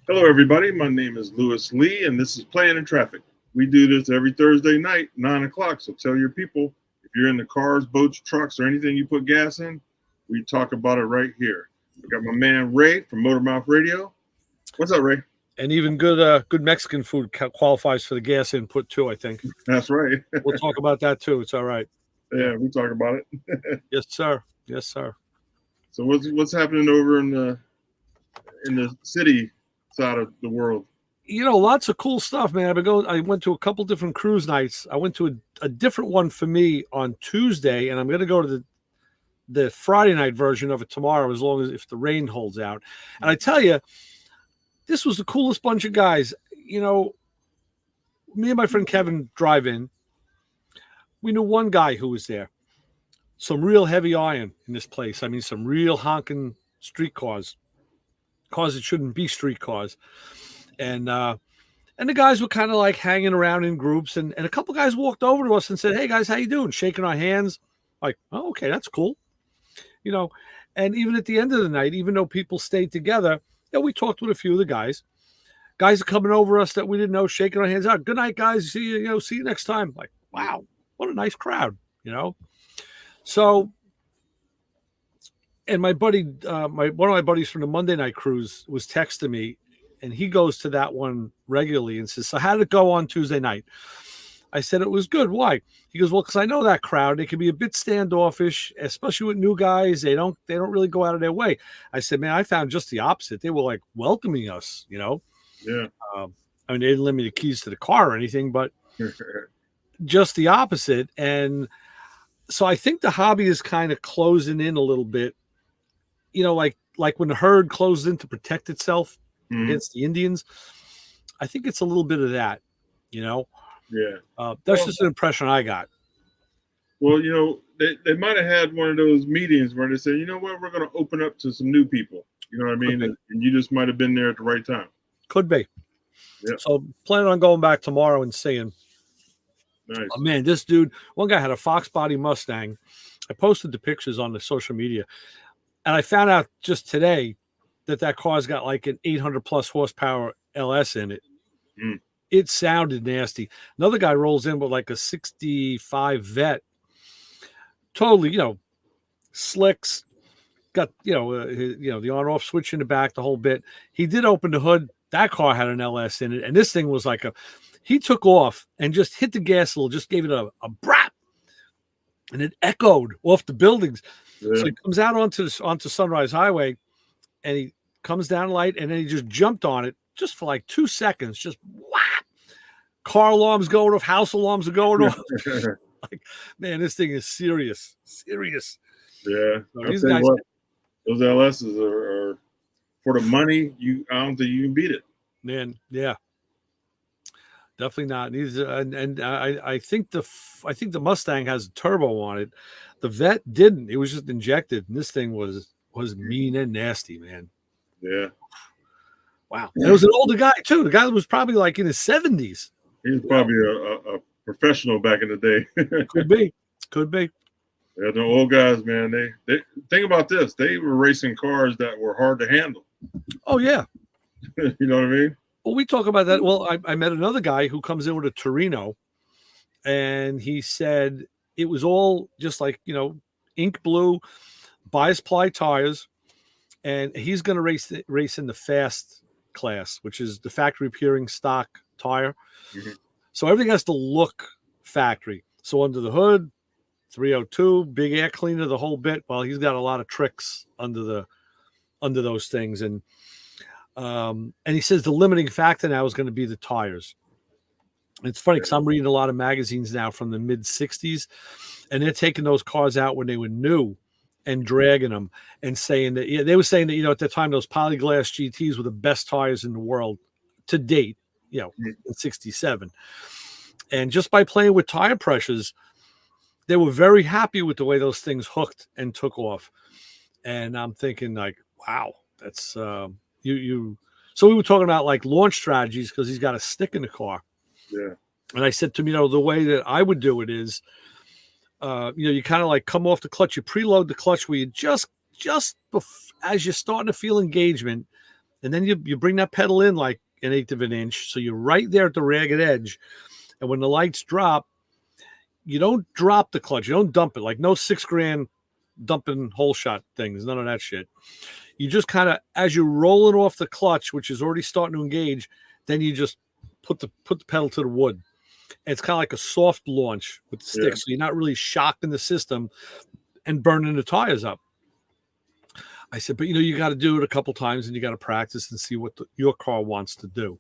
Hello, everybody. My name is Lewis Lee, and this is Playing in Traffic. We do this every Thursday night, 9 o'clock. So tell your people, if you're in the cars, boats, trucks, or anything you put gas in, we talk about it right here. I got my man Ray from Motormouth Radio. What's up, Ray? And even good Mexican food qualifies for the gas input too, I think. That's right. We'll talk about that too. It's all right. Yeah, we talk about it. Yes, sir. Yes, sir. So what's happening over in the city side of the world? Lots of cool stuff, man. I went to a couple different cruise nights. I went to a different one for me on Tuesday, and I'm going to go to the Friday night version of it tomorrow, as long as if the rain holds out. And I tell you, this was the coolest bunch of guys. Me and my friend Kevin drive in. We knew one guy who was there. Some real heavy iron in this place. I mean, some real honking street cars that shouldn't be street cars. And the guys were kind of like hanging around in groups. And a couple guys walked over to us and said, "Hey, guys, how you doing?" Shaking our hands. Like, "Oh, okay, that's cool." And even at the end of the night, even though people stayed together, we talked with a few of the guys. Guys are coming over us that we didn't know, shaking our hands out. "Good night, guys. See you, see you next time." Like, wow, what a nice crowd, So, and my buddy, one of my buddies from the Monday night cruise was texting me, and he goes to that one regularly and says, "So how did it go on Tuesday night?" I said, "It was good." "Why?" He goes, "Well, because I know that crowd. They can be a bit standoffish, especially with new guys. They don't really go out of their way." I said, "Man, I found just the opposite. They were like welcoming us, Yeah. I mean, they didn't lend me the keys to the car or anything, but just the opposite." And so I think the hobby is kind of closing in a little bit, like when the herd closed in to protect itself against the Indians. I think it's a little bit of that, Yeah. That's just an impression I got. Well, they might have had one of those meetings where they said, "You know what, we're going to open up to some new people." You know what I mean? And you just might have been there at the right time. Could be. Yeah. So planning on going back tomorrow and seeing. Nice. Oh, man, this dude, one guy had a Fox body Mustang. I posted the pictures on the social media, and I found out just today that car's got like an 800 plus horsepower LS in it. It sounded nasty. Another guy rolls in with like a 65 Vet. Totally, slicks, got, the on-off switch in the back, the whole bit. He did open the hood. That car had an LS in it, and this thing was like he took off and just hit the gas a little, just gave it a brap, and it echoed off the buildings. Yeah. So he comes out onto Sunrise Highway, and he comes down light, and then he just jumped on it just for like 2 seconds, just whap. Car alarms going off, house alarms are going off. Like, man, this thing is serious. Yeah. So these guys, those LSs are for the money. I don't think you can beat it. Man, yeah. Definitely not. I think the Mustang has a turbo on it. The Vet didn't. It was just injected, and this thing was mean and nasty, man. Yeah. Wow. And it was an older guy too. The guy was probably like in his 70s. He was probably a professional back in the day. Could be. Yeah, the old guys, man. They think about this. They were racing cars that were hard to handle. Oh yeah. You know what I mean? Well, we talk about that. Well, I met another guy who comes in with a Torino, and he said it was all just like, ink blue, bias ply tires, and he's going to race in the fast class, which is the factory appearing stock tire. Mm-hmm. So everything has to look factory. So under the hood, 302, big air cleaner, the whole bit. Well, he's got a lot of tricks under those things, and he says the limiting factor now is going to be the tires. And it's funny because I'm reading a lot of magazines now from the mid 60s, and they're taking those cars out when they were new and dragging them and saying that, they were saying that, at the time, those polyglass GTs were the best tires in the world to date, in 67. And just by playing with tire pressures, they were very happy with the way those things hooked and took off. And I'm thinking like, wow, that's, So we were talking about like launch strategies because he's got a stick in the car. Yeah. And I said to him, the way that I would do it is, you kind of like come off the clutch, you preload the clutch where you just as you're starting to feel engagement, and then you bring that pedal in like an eighth of an inch, so you're right there at the ragged edge. And when the lights drop, you don't drop the clutch, you don't dump it, like no $6,000 dumping whole shot things, none of that shit. You just kind of, as you're rolling off the clutch, which is already starting to engage, then you just put the pedal to the wood. And it's kind of like a soft launch with the stick, so you're not really shocking the system and burning the tires up. I said, but you got to do it a couple times, and you got to practice and see what your car wants to do.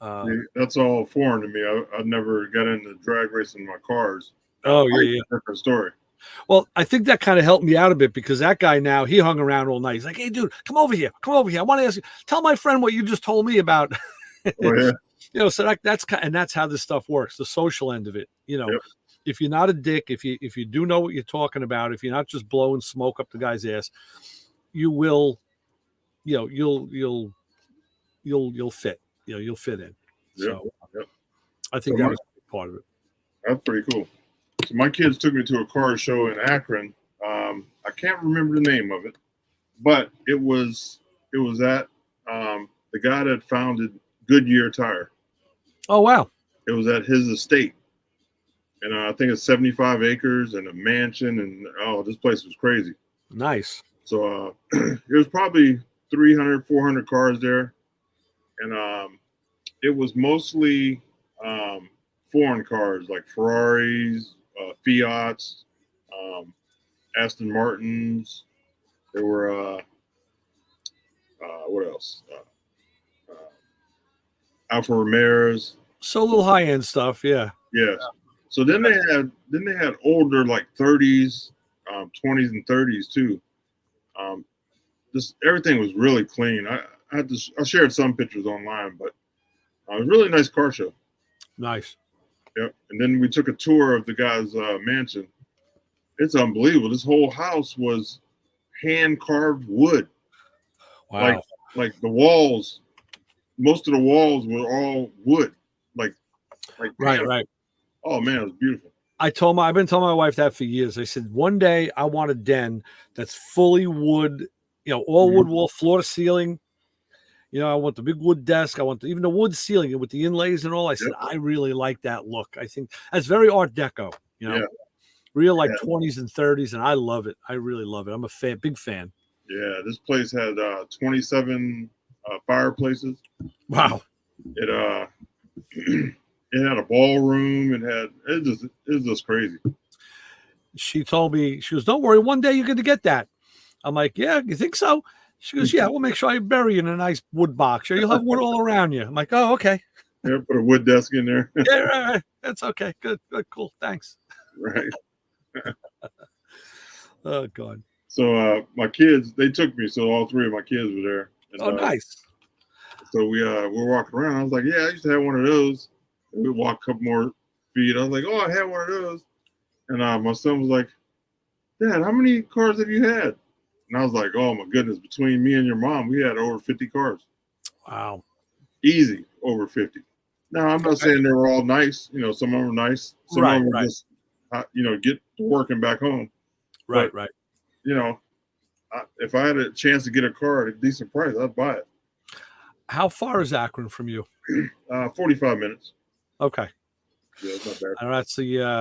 Right. That's all foreign to me. I've never got into drag racing my cars. Oh yeah. Different story. Well, I think that kind of helped me out a bit, because that guy now, he hung around all night. He's like, hey, dude, come over here. I want to ask you, tell my friend what you just told me about. Oh, yeah. So that's how this stuff works, the social end of it. Yep. If you're not a dick, if you do know what you're talking about, if you're not just blowing smoke up the guy's ass, you will, you'll fit. You'll fit in. So I think that was part of it. That's pretty cool. So my kids took me to a car show in Akron. I can't remember the name of it, but it was at the guy that founded Goodyear Tire. Oh wow! It was at his estate, and I think it's 75 acres and a mansion, and this place was crazy. Nice. So it was probably 300, 400 cars there, and it was mostly foreign cars like Ferraris, Fiats, Aston Martins. There were what else? Alfa Romeos. So a little high end stuff, yeah. Yes. So then they had older like 30s, 20s and 30s too. Everything was really clean. I shared some pictures online, but it was a really nice car show. Nice. Yep. And then we took a tour of the guy's mansion. It's unbelievable. This whole house was hand carved wood. Wow. Like the walls, most of the walls were all wood. Like right. Oh man, it was beautiful. I've been telling my wife that for years. I said, one day I want a den that's fully wood, all wood wall, floor to ceiling. I want the big wood desk. I want even the wood ceiling with the inlays and all. I said, I really like that look. I think that's very Art Deco, real like 20s and 30s. And I love it. I really love it. I'm a big fan. Yeah. This place had 27 fireplaces. Wow. It had a ballroom. It was just crazy. She told me, she goes, don't worry, one day you're going to get that. I'm like, yeah, you think so? She goes, yeah, we'll make sure I bury you in a nice wood box. Or you'll have wood all around you. I'm like, oh, okay. Yeah, put a wood desk in there. Yeah, right. That's okay. Good, cool. Thanks. Right. Oh, God. So my kids, they took me. So all three of my kids were there. And, nice. So we're walking around. I was like, yeah, I used to have one of those. And we walked a couple more feet. I was like, oh, I had one of those. And my son was like, Dad, how many cars have you had? And I was like, oh, my goodness, between me and your mom, we had over 50 cars. Wow. Easy, over 50. Now, I'm not saying they were all nice. Some of them were nice. Some of them were just, get to work and back home. Right. If I had a chance to get a car at a decent price, I'd buy it. How far is Akron from you? 45 minutes. Okay. Yeah, it's not bad.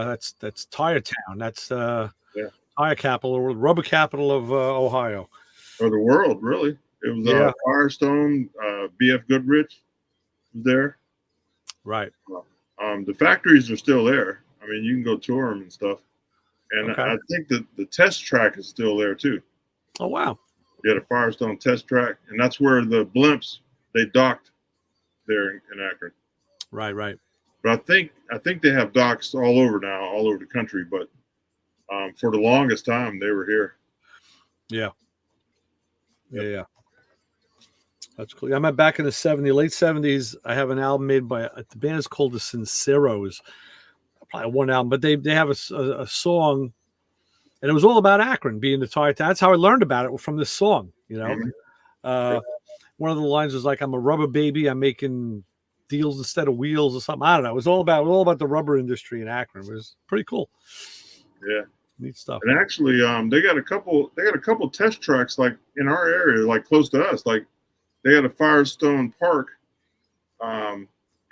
That's that's Tire Town. That's tire capital or rubber capital of Ohio. Or the world, really. It was Firestone, BF Goodrich was there. Right. The factories are still there. I mean, you can go tour them and stuff. And I think that the test track is still there too. Oh wow. Yeah, the Firestone test track, and that's where the blimps they docked there in Akron. Right. But I think they have docks all over now, all over the country. But for the longest time, they were here. Yeah. That's cool. I'm back in the late 70s. I have an album made by the band is called the Sinceros. Probably one album, but they have a song, and it was all about Akron being the tire town. That's how I learned about it, from this song. One of the lines was like, "I'm a rubber baby. I'm making deals instead of wheels," or something. I don't know. It was all about the rubber industry in Akron. It was pretty cool. Yeah. Neat stuff. And actually, they got a couple test tracks like in our area, like close to us. Like they got a Firestone Park.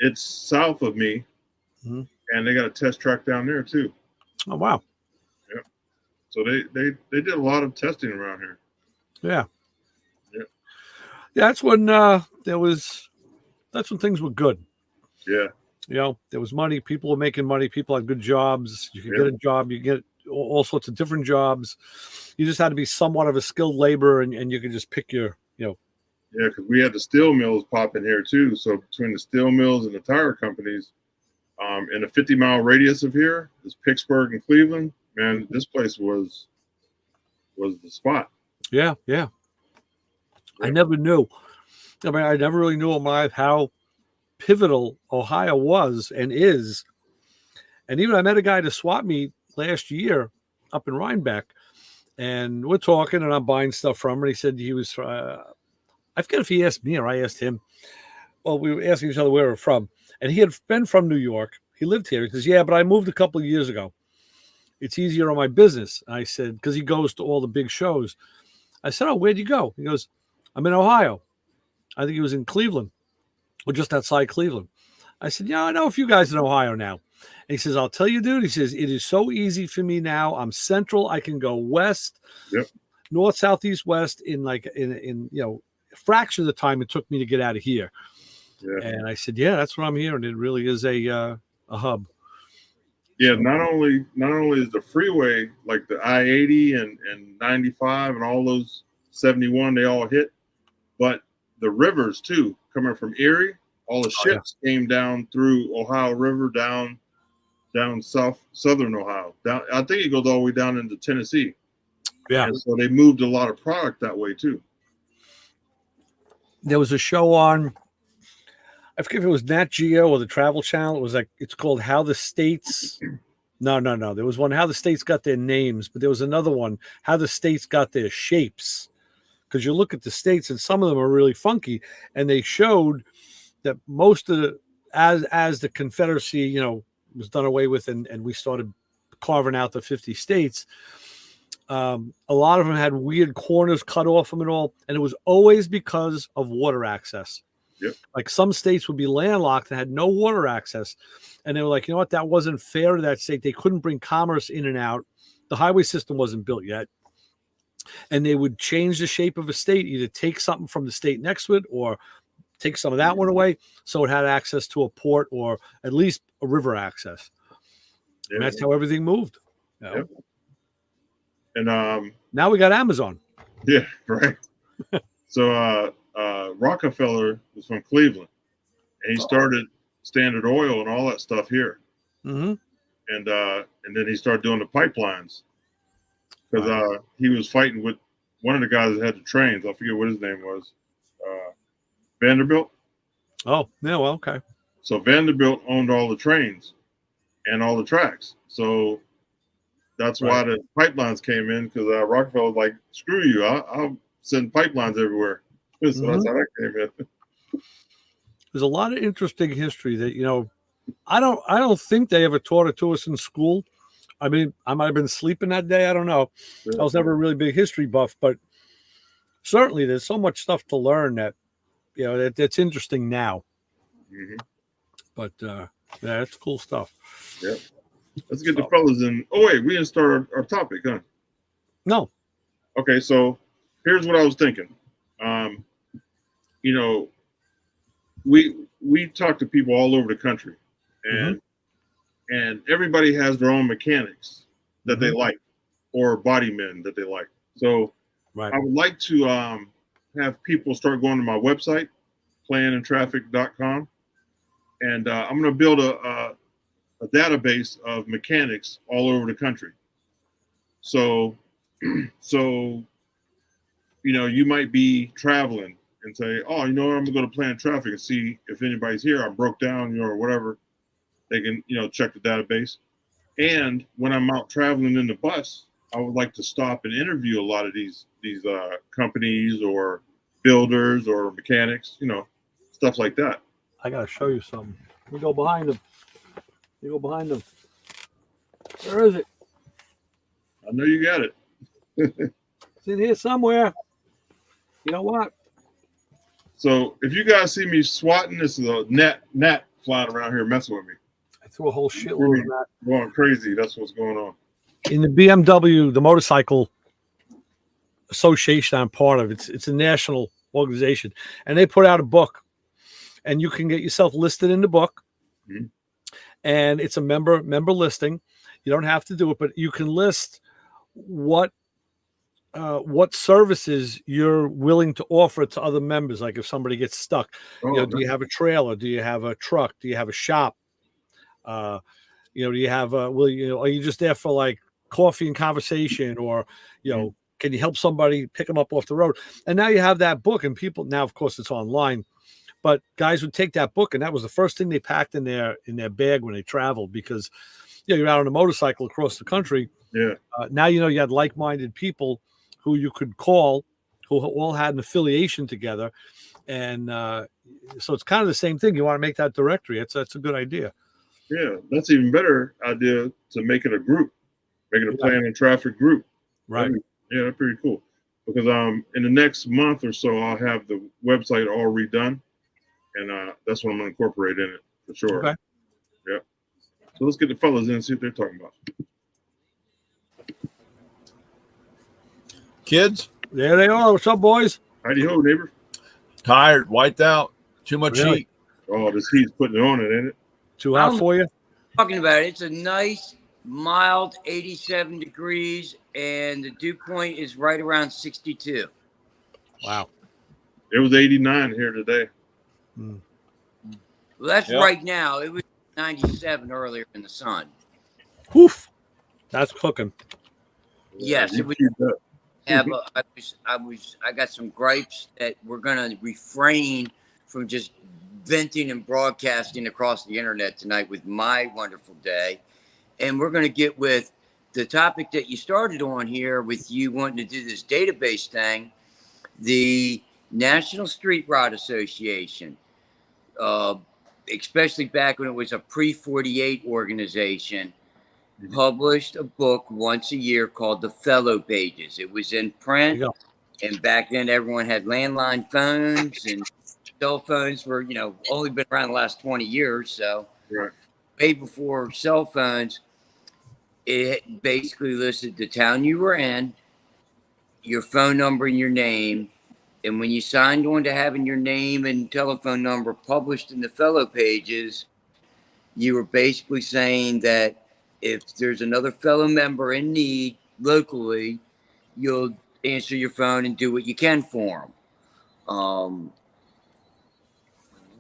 It's south of me, Mhm. and they got a test track down there too. Oh wow. Yep. So they did a lot of testing around here. Yeah. Yeah. Yeah, that's when that's when things were good. Yeah. You know, there was money, people were making money, people had good jobs. You could Yep. get a job, you get all sorts of different jobs. You just had to be somewhat of a skilled laborer, and you could just pick your, Yeah, because we had the steel mills popping here too. So between the steel mills and the tire companies, in a 50-mile radius of here is Pittsburgh and Cleveland. Man, this place was the spot. yeah. Yeah. I never knew. I mean, I never really knew in my life how pivotal Ohio was and is. And even I met a guy at a swap meet last year up in Rhinebeck, and we're talking, and I'm buying stuff from him. And he said he was, I forget if he asked me or I asked him. Well, we were asking each other where we're from. And he had been from New York. He lived here. He says, yeah, but I moved a couple of years ago. It's easier on my business. I said, because he goes to all the big shows. I said, oh, where'd you go? He goes, I'm in Ohio. I think he was in Cleveland or just outside Cleveland. I said, yeah, I know a few guys in Ohio now. And he says, I'll tell you, dude. He says, it is so easy for me now. I'm central. I can go west, Yep. north, south, east, west in a fraction of the time it took me to get out of here. Yeah. And I said, yeah, that's what I'm here. And it really is a hub. Yeah, not only is the freeway like the I-80 and 95 and all those 71 they all hit, but the rivers too, coming from Erie, all the ships came down through Ohio River down southern Ohio. Down, I think it goes all the way down into Tennessee. Yeah. And so they moved a lot of product that way too. There was a show on, I forget if it was Nat Geo or the Travel Channel. It was it's called How the States. No. There was one, How the States Got Their Names, but there was another one, How the States Got Their Shapes. Because you look at the states and some of them are really funky. And they showed that most of the, as the Confederacy, was done away with and we started carving out the 50 states, a lot of them had weird corners cut off them and all. And it was always because of water access. Yep. Like some states would be landlocked and had no water access. And they were like, you know what? That wasn't fair to that state. They couldn't bring commerce in and out. The highway system wasn't built yet. And they would change the shape of a state, either take something from the state next to it or take some of that one away so it had access to a port or at least a river access. Yeah. And that's how everything moved. Yep. And now we got Amazon. Yeah, right. So Rockefeller was from Cleveland, and he started Standard Oil and all that stuff here. Mm-hmm. And then he started doing the pipelines because he was fighting with one of the guys that had the trains. I forget what his name was. Vanderbilt. Oh, yeah, well, okay. So Vanderbilt owned all the trains and all the tracks. So that's why the pipelines came in, because Rockefeller was like, screw you, I'll send pipelines everywhere. So that's how that came in. There's a lot of interesting history that, I don't think they ever taught it to us in school. I mean, I might have been sleeping that day. I don't know. Yeah. I was never a really big history buff, but certainly there's so much stuff to learn that, that's interesting now. Mm-hmm. But yeah, it's cool stuff. Yep. Let's get the fellas in. Oh, wait, we didn't start our topic, huh? No. Okay, so here's what I was thinking. We talk to people all over the country, and everybody has their own mechanics that they like, or body men that they like. So I would like to have people start going to my website, planandtraffic.com, and I'm going to build a database of mechanics all over the country. So you might be traveling and say, oh, I'm going to go to Plan Traffic and see if anybody's here. I broke down, or whatever. They can, check the database. And when I'm out traveling in the bus, I would like to stop and interview a lot of these companies or builders or mechanics, stuff like that. I got to show you something. We go behind them. Where is it? I know you got it. It's in here somewhere. You know what? So if you guys see me swatting, this is a gnat flying around here messing with me. I threw a whole shitload of that. Going crazy. That's what's going on. In the BMW, the motorcycle association I'm part of, it's a national organization, and they put out a book, and you can get yourself listed in the book. Mm-hmm. And it's a member listing. You don't have to do it, but you can list what services you're willing to offer to other members. Like if somebody gets stuck, do you have a trailer? Do you have a truck? Do you have a shop? Do you have are you just there for like coffee and conversation, or can you help somebody pick them up off the road? And now you have that book, and people now, of course, it's online, but guys would take that book, and that was the first thing they packed in their bag when they traveled, because you're out on a motorcycle across the country. Yeah. Now you had like-minded people who you could call, who all had an affiliation together, and so it's kind of the same thing. You want to make that directory. That's a good idea. Yeah, that's even better idea to make it a group, make it a plan and traffic group. Right. Yeah, that's pretty cool. Because in the next month or so, I'll have the website all redone, and that's what I'm going to incorporate in it for sure. Okay. Yeah. So let's get the fellas in and see what they're talking about. Kids? There they are. What's up, boys? Howdy ho, neighbor. Tired, wiped out, too much heat. Oh, this heat's putting it on it, ain't it? Too hot for you? Talking about it. It's a nice, mild 87 degrees, and the dew point is right around 62. Wow. It was 89 here today. Well, that's right now. It was 97 earlier in the sun. Woof. That's cooking. Yes, it was. I got some gripes that we're going to refrain from just venting and broadcasting across the internet tonight with my wonderful day. And we're going to get with the topic that you started on here with you wanting to do this database thing, the National Street Rod Association, especially back when it was a pre-48 organization, published a book once a year called The Fellow Pages. It was in print, and back then everyone had landline phones, and cell phones were, only been around the last 20 years. So way before cell phones, it basically listed the town you were in, your phone number and your name. And when you signed on to having your name and telephone number published in the Fellow Pages, you were basically saying that if there's another fellow member in need locally, you'll answer your phone and do what you can for them.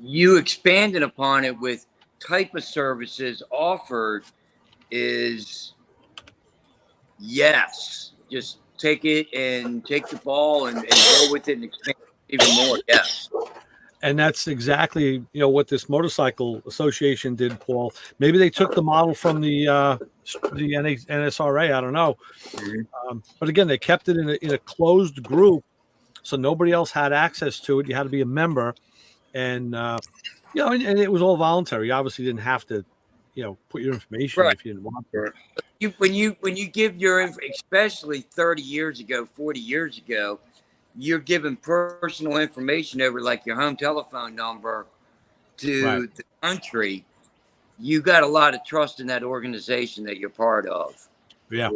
You expanded upon it with type of services offered is yes. Just take it and take the ball and go with it and expand even more. Yes. And that's exactly, what this motorcycle association did, Paul. Maybe they took the model from the NSRA. I don't know. But again, they kept it in a closed group, so nobody else had access to it. You had to be a member, and and it was all voluntary. You obviously didn't have to, put your information if you didn't want to. When you give your, especially 30 years ago, 40 years ago, you're giving personal information over like your home telephone number to the country. You got a lot of trust in that organization that you're part of. Yeah.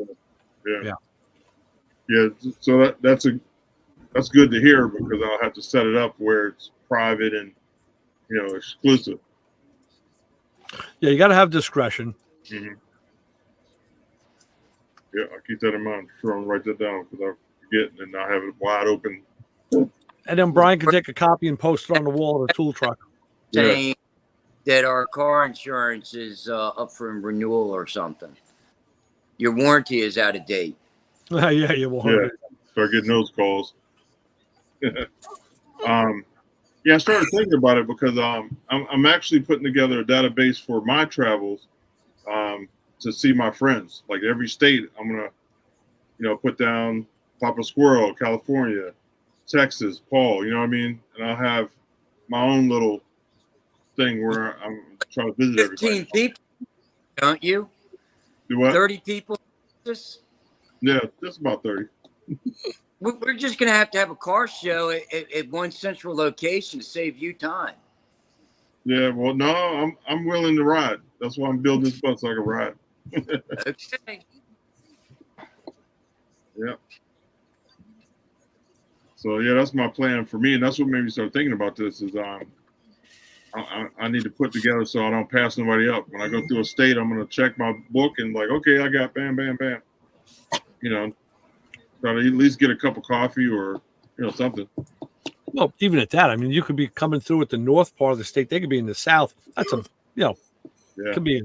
So that's good to hear, because I'll have to set it up where it's private and exclusive. Yeah, you got to have discretion. Yeah, I'll keep that in mind. Sure, I'll write that down, because I forget, and I have it wide open. And then Brian can take a copy and post it on the wall of the tool truck. Saying that our car insurance is up for renewal or something. Your warranty is out of date. You warranty. Start getting those calls. I started thinking about it because I'm actually putting together a database for my travels to see my friends. Like every state, I'm gonna put down Papa Squirrel, California, Texas, Paul. You know what I mean? And I'll have my own little thing where I'm trying to visit 15 everybody. people, don't you? Do what? 30 people. Yeah, just about 30. We're just going to have a car show at one central location to save you time. Yeah, well, no, I'm willing to ride. That's why I'm building this bus so I can ride. Okay. Yeah. So yeah, that's my plan for me, and that's what made me start thinking about this. Is I need to put together so I don't pass nobody up. When I go through a state, I'm gonna check my book and like, okay, I got bam, bam, bam. You know, try to at least get a cup of coffee or something. Well, even at that, I mean, you could be coming through at the north part of the state. They could be in the south. That's Yeah. could be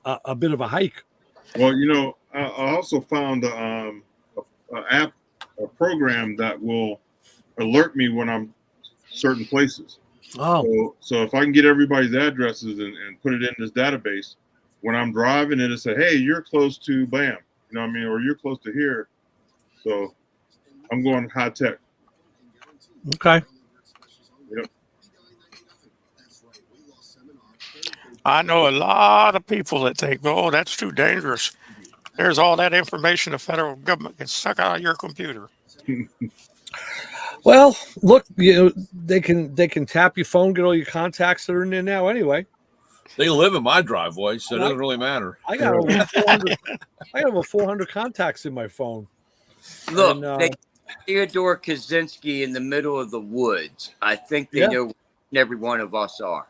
a bit of a hike. Well, I also found a app, a program that will alert me when I'm certain places. Oh, So if I can get everybody's addresses and put it in this database, when I'm driving, it'll say, hey, you're close to BAM, you know what I mean? Or you're close to here. So I'm going high tech. okay. Yep. I know a lot of people that think, oh, that's too dangerous. There's all that information the federal government can suck out of your computer. Well, look, they can tap your phone, get all your contacts that are in there now anyway. They live in my driveway, so it doesn't really matter. I got over 400. I got over 400 contacts in my phone. Look, Theodore Kaczynski in the middle of the woods. I think they know where every one of us are.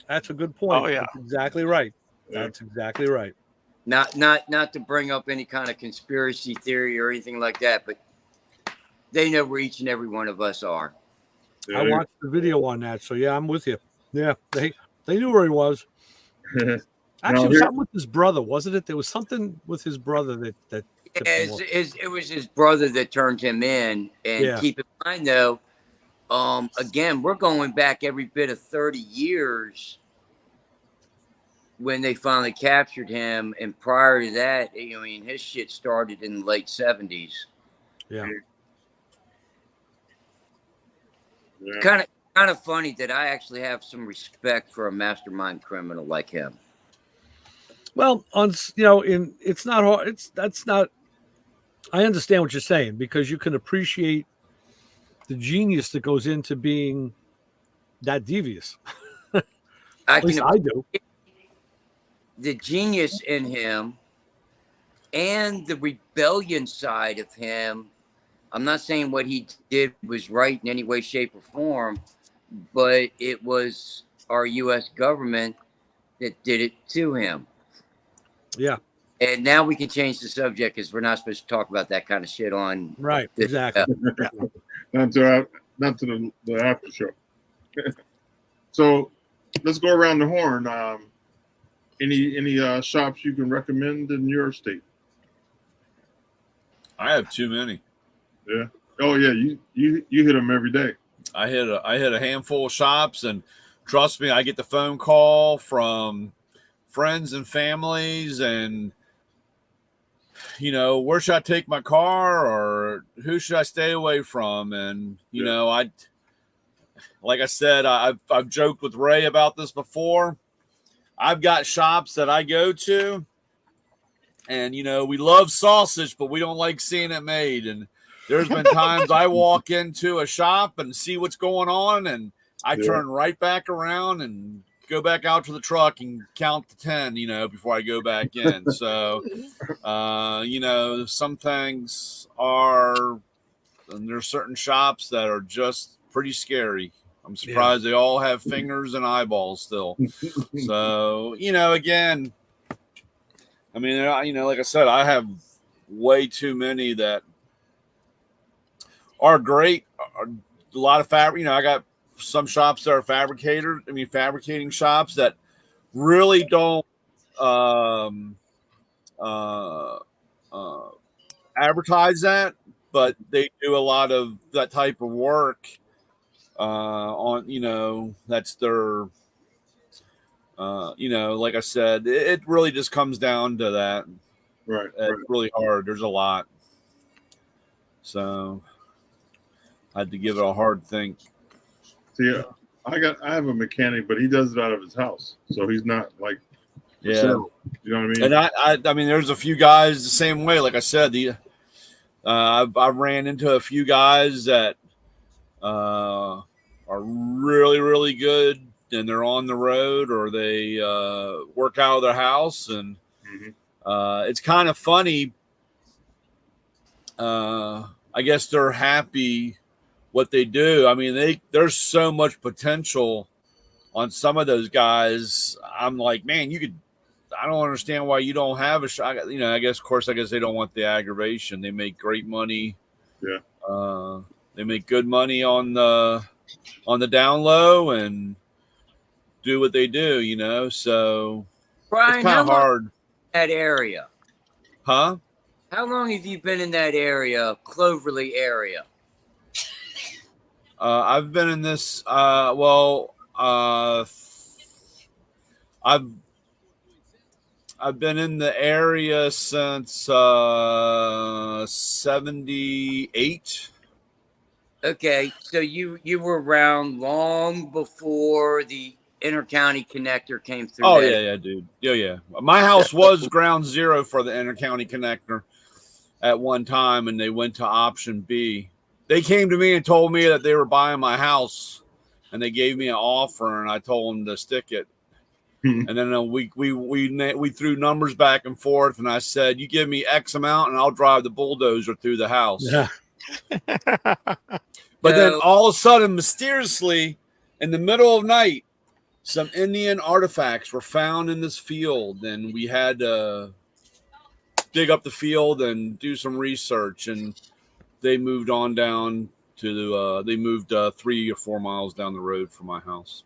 That's a good point. Oh, yeah. That's exactly right. That's exactly right. Not to bring up any kind of conspiracy theory or anything like that, but they know where each and every one of us are. Yeah. I watched the video on that, so yeah, I'm with you. Yeah, they knew where he was. Actually, something with his brother, wasn't it? There was something with his brother that it was his brother that turned him in. And keep in mind, though, again, we're going back every bit of 30 years when they finally captured him. And prior to that, I mean, his shit started in the late 70s. Yeah. Kind of funny that I actually have some respect for a mastermind criminal like him. Well, it's not hard. That's not. I understand what you're saying because you can appreciate the genius that goes into being that devious. At least I do. The genius in him and the rebellion side of him. I'm not saying what he did was right in any way, shape, or form, but it was our U.S. government that did it to him. Yeah. And now we can change the subject because we're not supposed to talk about that kind of shit on. Right. Exactly. Not to the after show. So let's go around the horn. Any shops you can recommend in your state? I have too many. Yeah. Oh yeah. You hit them every day. I hit a handful of shops, and trust me, I get the phone call from friends and families, and where should I take my car, or who should I stay away from? And like I said, I've joked with Ray about this before. I've got shops that I go to, and we love sausage, but we don't like seeing it made. And there's been times I walk into a shop and see what's going on, and I turn right back around and go back out to the truck and count to 10, before I go back in. So, some things are, and there's certain shops that are just pretty scary. I'm surprised they all have fingers and eyeballs still. So, again, I mean, like I said, I have way too many that are great. A lot of fabric. I got some shops that are fabricating shops that really don't advertise that, but they do a lot of that type of work on, that's their, like I said, it really just comes down to that. Right. It's really hard. There's a lot. So I had to give it a hard think. See, I have a mechanic, but he does it out of his house, so he's not like Yeah. sale. You know what I mean? And I mean, there's a few guys the same way. Like I said, I ran into a few guys that are really, really good, and they're on the road or they work out of their house, and it's kind of funny. I guess they're happy what they do. I mean, there's so much potential on some of those guys. I'm like, man, I don't understand why you don't have a shot. You know, I guess they don't want the aggravation. They make great money. Yeah. They make good money on the down low and do what they do, you know. So Brian, it's kind of hard. That area, Huh? how long have you been in that area, Cloverly area? I've been in this. I've been in the area since 78. Okay, so you were around long before the intercounty connector came through. Oh yeah, dude. Yeah. My house was ground zero for the intercounty connector at one time, and they went to option B. They came to me and told me that they were buying my house, and they gave me an offer, and I told them to stick it. And then we threw numbers back and forth, and I said, "You give me X amount, and I'll drive the bulldozer through the house." Yeah. But then all of a sudden, mysteriously, in the middle of night, some Indian artifacts were found in this field, and we had to dig up the field and do some research. And they moved on down to they moved 3 or 4 miles down the road from my house,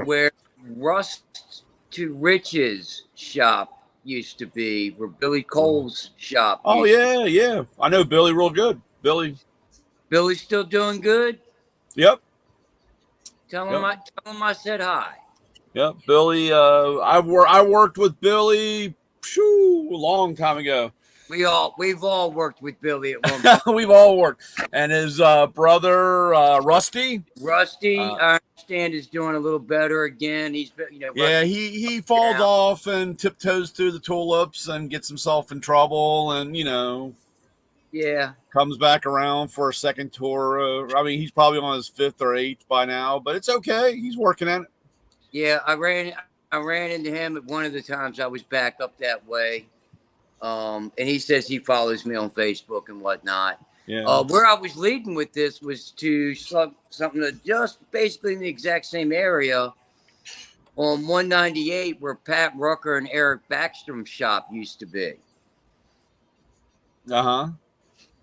where Rust to Riches shop used to be, where Billy Cole's shop. Oh yeah, I know Billy real good. Billy's still doing good. Yep. Tell him I said hi. Yep, Billy. I worked with Billy a long time ago. We've all worked with Billy at one point. We've all worked, and his brother Rusty. I understand, is doing a little better again. He's been, he falls off and tiptoes through the tulips and gets himself in trouble, and comes back around for a second tour. I mean, he's probably on his 5th or 8th by now, but it's okay. He's working at it. Yeah, I ran into him at one of the times I was back up that way. And he says he follows me on Facebook and whatnot. Yeah. Where I was leading with this was to something that just basically in the exact same area on 198 where Pat Rucker and Eric Backstrom's shop used to be.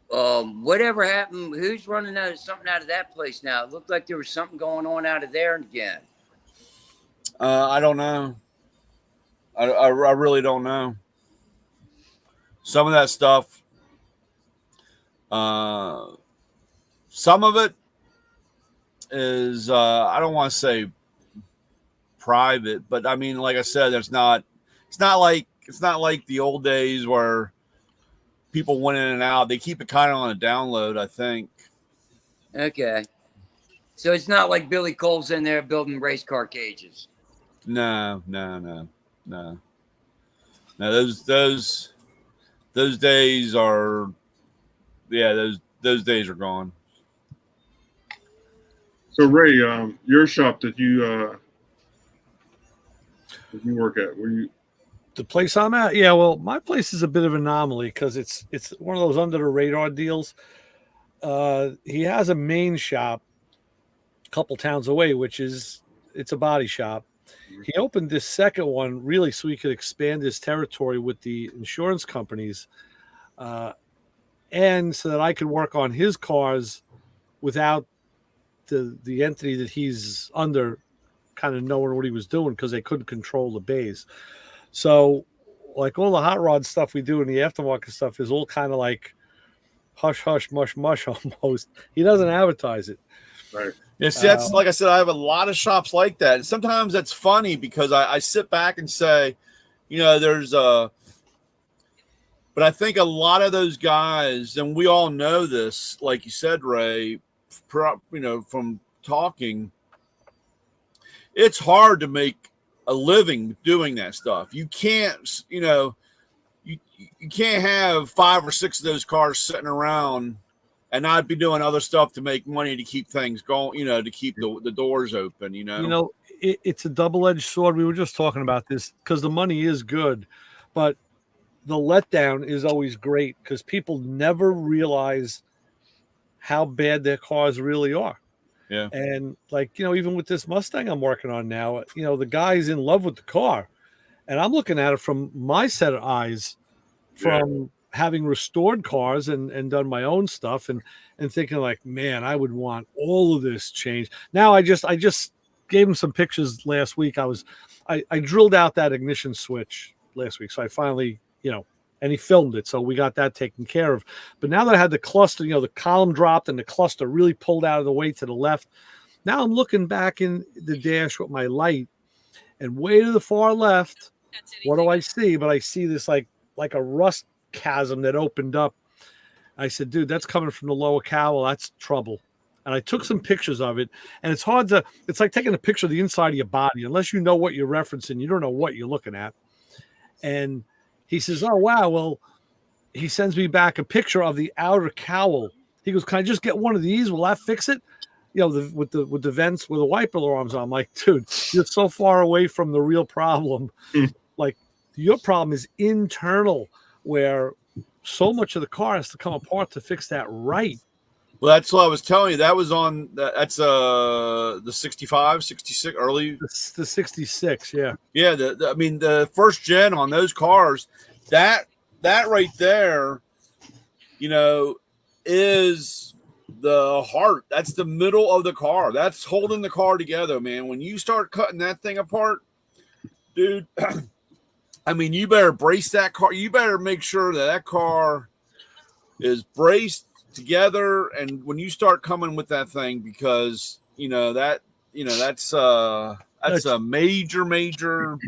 Whatever happened? Who's running something out of that place now? It looked like there was something going on out of there again. I don't know. I really don't know. Some of that stuff, some of it is, I don't want to say private, but I mean, like I said, it's not like the old days where people went in and out. They keep it kind of on a download, I think. Okay. So it's not like Billy Cole's in there building race car cages. No. Those days are, those days are gone. So Ray, your shop that you work at, the place I'm at, well, my place is a bit of an anomaly because it's one of those under the radar deals. He has a main shop a couple towns away, it's a body shop. He opened this second one really so he could expand his territory with the insurance companies, and so that I could work on his cars without the entity that he's under kind of knowing what he was doing, because they couldn't control the bays. So like all the hot rod stuff we do in the aftermarket stuff is all kind of like hush hush mush mush almost. He doesn't advertise it. Right. Yeah, see, that's like I said, I have a lot of shops like that. And sometimes that's funny because I sit back and say, but I think a lot of those guys, and we all know this, like you said, Ray, from talking, it's hard to make a living doing that stuff. You can't, you can't have 5 or 6 of those cars sitting around and not be doing other stuff to make money to keep things going, to keep the doors open, It's a double-edged sword. We were just talking about this because the money is good, but the letdown is always great because people never realize how bad their cars really are. Yeah. And even with this Mustang I'm working on now, the guy's in love with the car. And I'm looking at it from my set of eyes from having restored cars and done my own stuff and thinking like, man, I would want all of this changed. Now I just gave him some pictures last week. I drilled out that ignition switch last week. So I finally, and he filmed it. So we got that taken care of. But now that I had the cluster, the column dropped and the cluster really pulled out of the way to the left. Now I'm looking back in the dash with my light and way to the far left. What do I see? But I see this like a rust chasm that opened up. I said, dude, that's coming from the lower cowl. That's trouble. And I took some pictures of it. And it's like taking a picture of the inside of your body. Unless you know what you're referencing, you don't know what you're looking at. And he says, oh, wow. Well, he sends me back a picture of the outer cowl. He goes, can I just get one of these? Will that fix it? With the vents with the wiper alarms on. I'm like, dude, you're so far away from the real problem. Like, your problem is internal, where so much of the car has to come apart to fix that right. Well, that's what I was telling you. That was on that's the 65, 66 early. The 66, yeah. Yeah, the first gen on those cars, that right there, is the heart. That's the middle of the car. That's holding the car together, man. When you start cutting that thing apart, dude, you better brace that car. You better make sure that car is braced together. And when you start coming with that thing, because that's a major.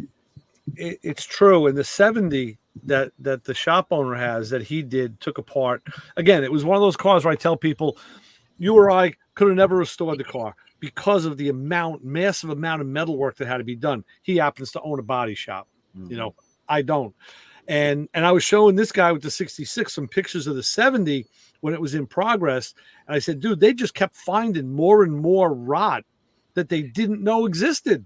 It's true. And the 70 that the shop owner has that he took apart. Again, it was one of those cars where I tell people, you or I could have never restored the car because of the massive amount of metal work that had to be done. He happens to own a body shop. Mm-hmm. I don't. And I was showing this guy with the 66 some pictures of the 70 when it was in progress. And I said, dude, they just kept finding more and more rot that they didn't know existed.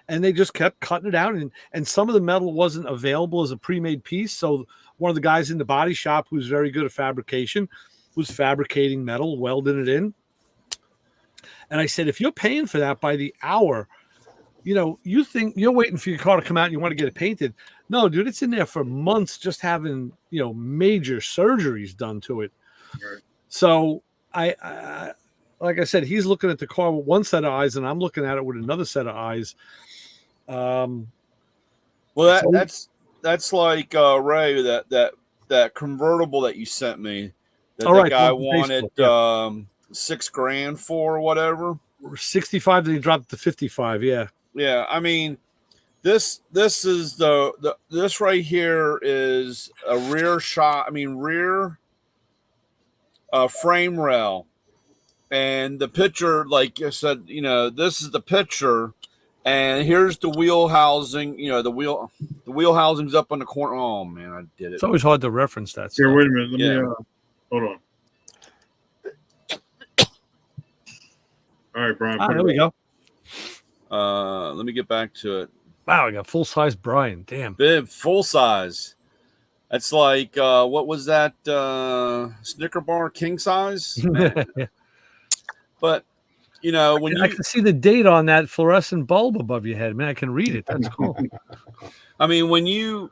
And they just kept cutting it out. And some of the metal wasn't available as a pre-made piece. So one of the guys in the body shop who's very good at fabrication was fabricating metal, welding it in. And I said, if you're paying for that by the hour, you think you're waiting for your car to come out and you want to get it painted. No, dude, it's in there for months just having, major surgeries done to it. Right. So I like I said, he's looking at the car with one set of eyes and I'm looking at it with another set of eyes. Well, that's like Ray, that convertible that you sent me that the guy wanted $6,000 for or whatever. 65, then he dropped to 55. Yeah. Yeah. This is this right here is a rear frame rail. And the picture, like I said, this is the picture, and here's the wheel housing. The wheel housing's up on the corner. Oh man, I did it. It's always hard to reference that. Here, wait a minute. Let me hold on. All right, Brian. There we go. Let me get back to it. Wow, I got full size Brian. Damn. Big full size. That's like what was that? Snicker bar king size. But when I can see the date on that fluorescent bulb above your head, man, I can read it. That's cool. When you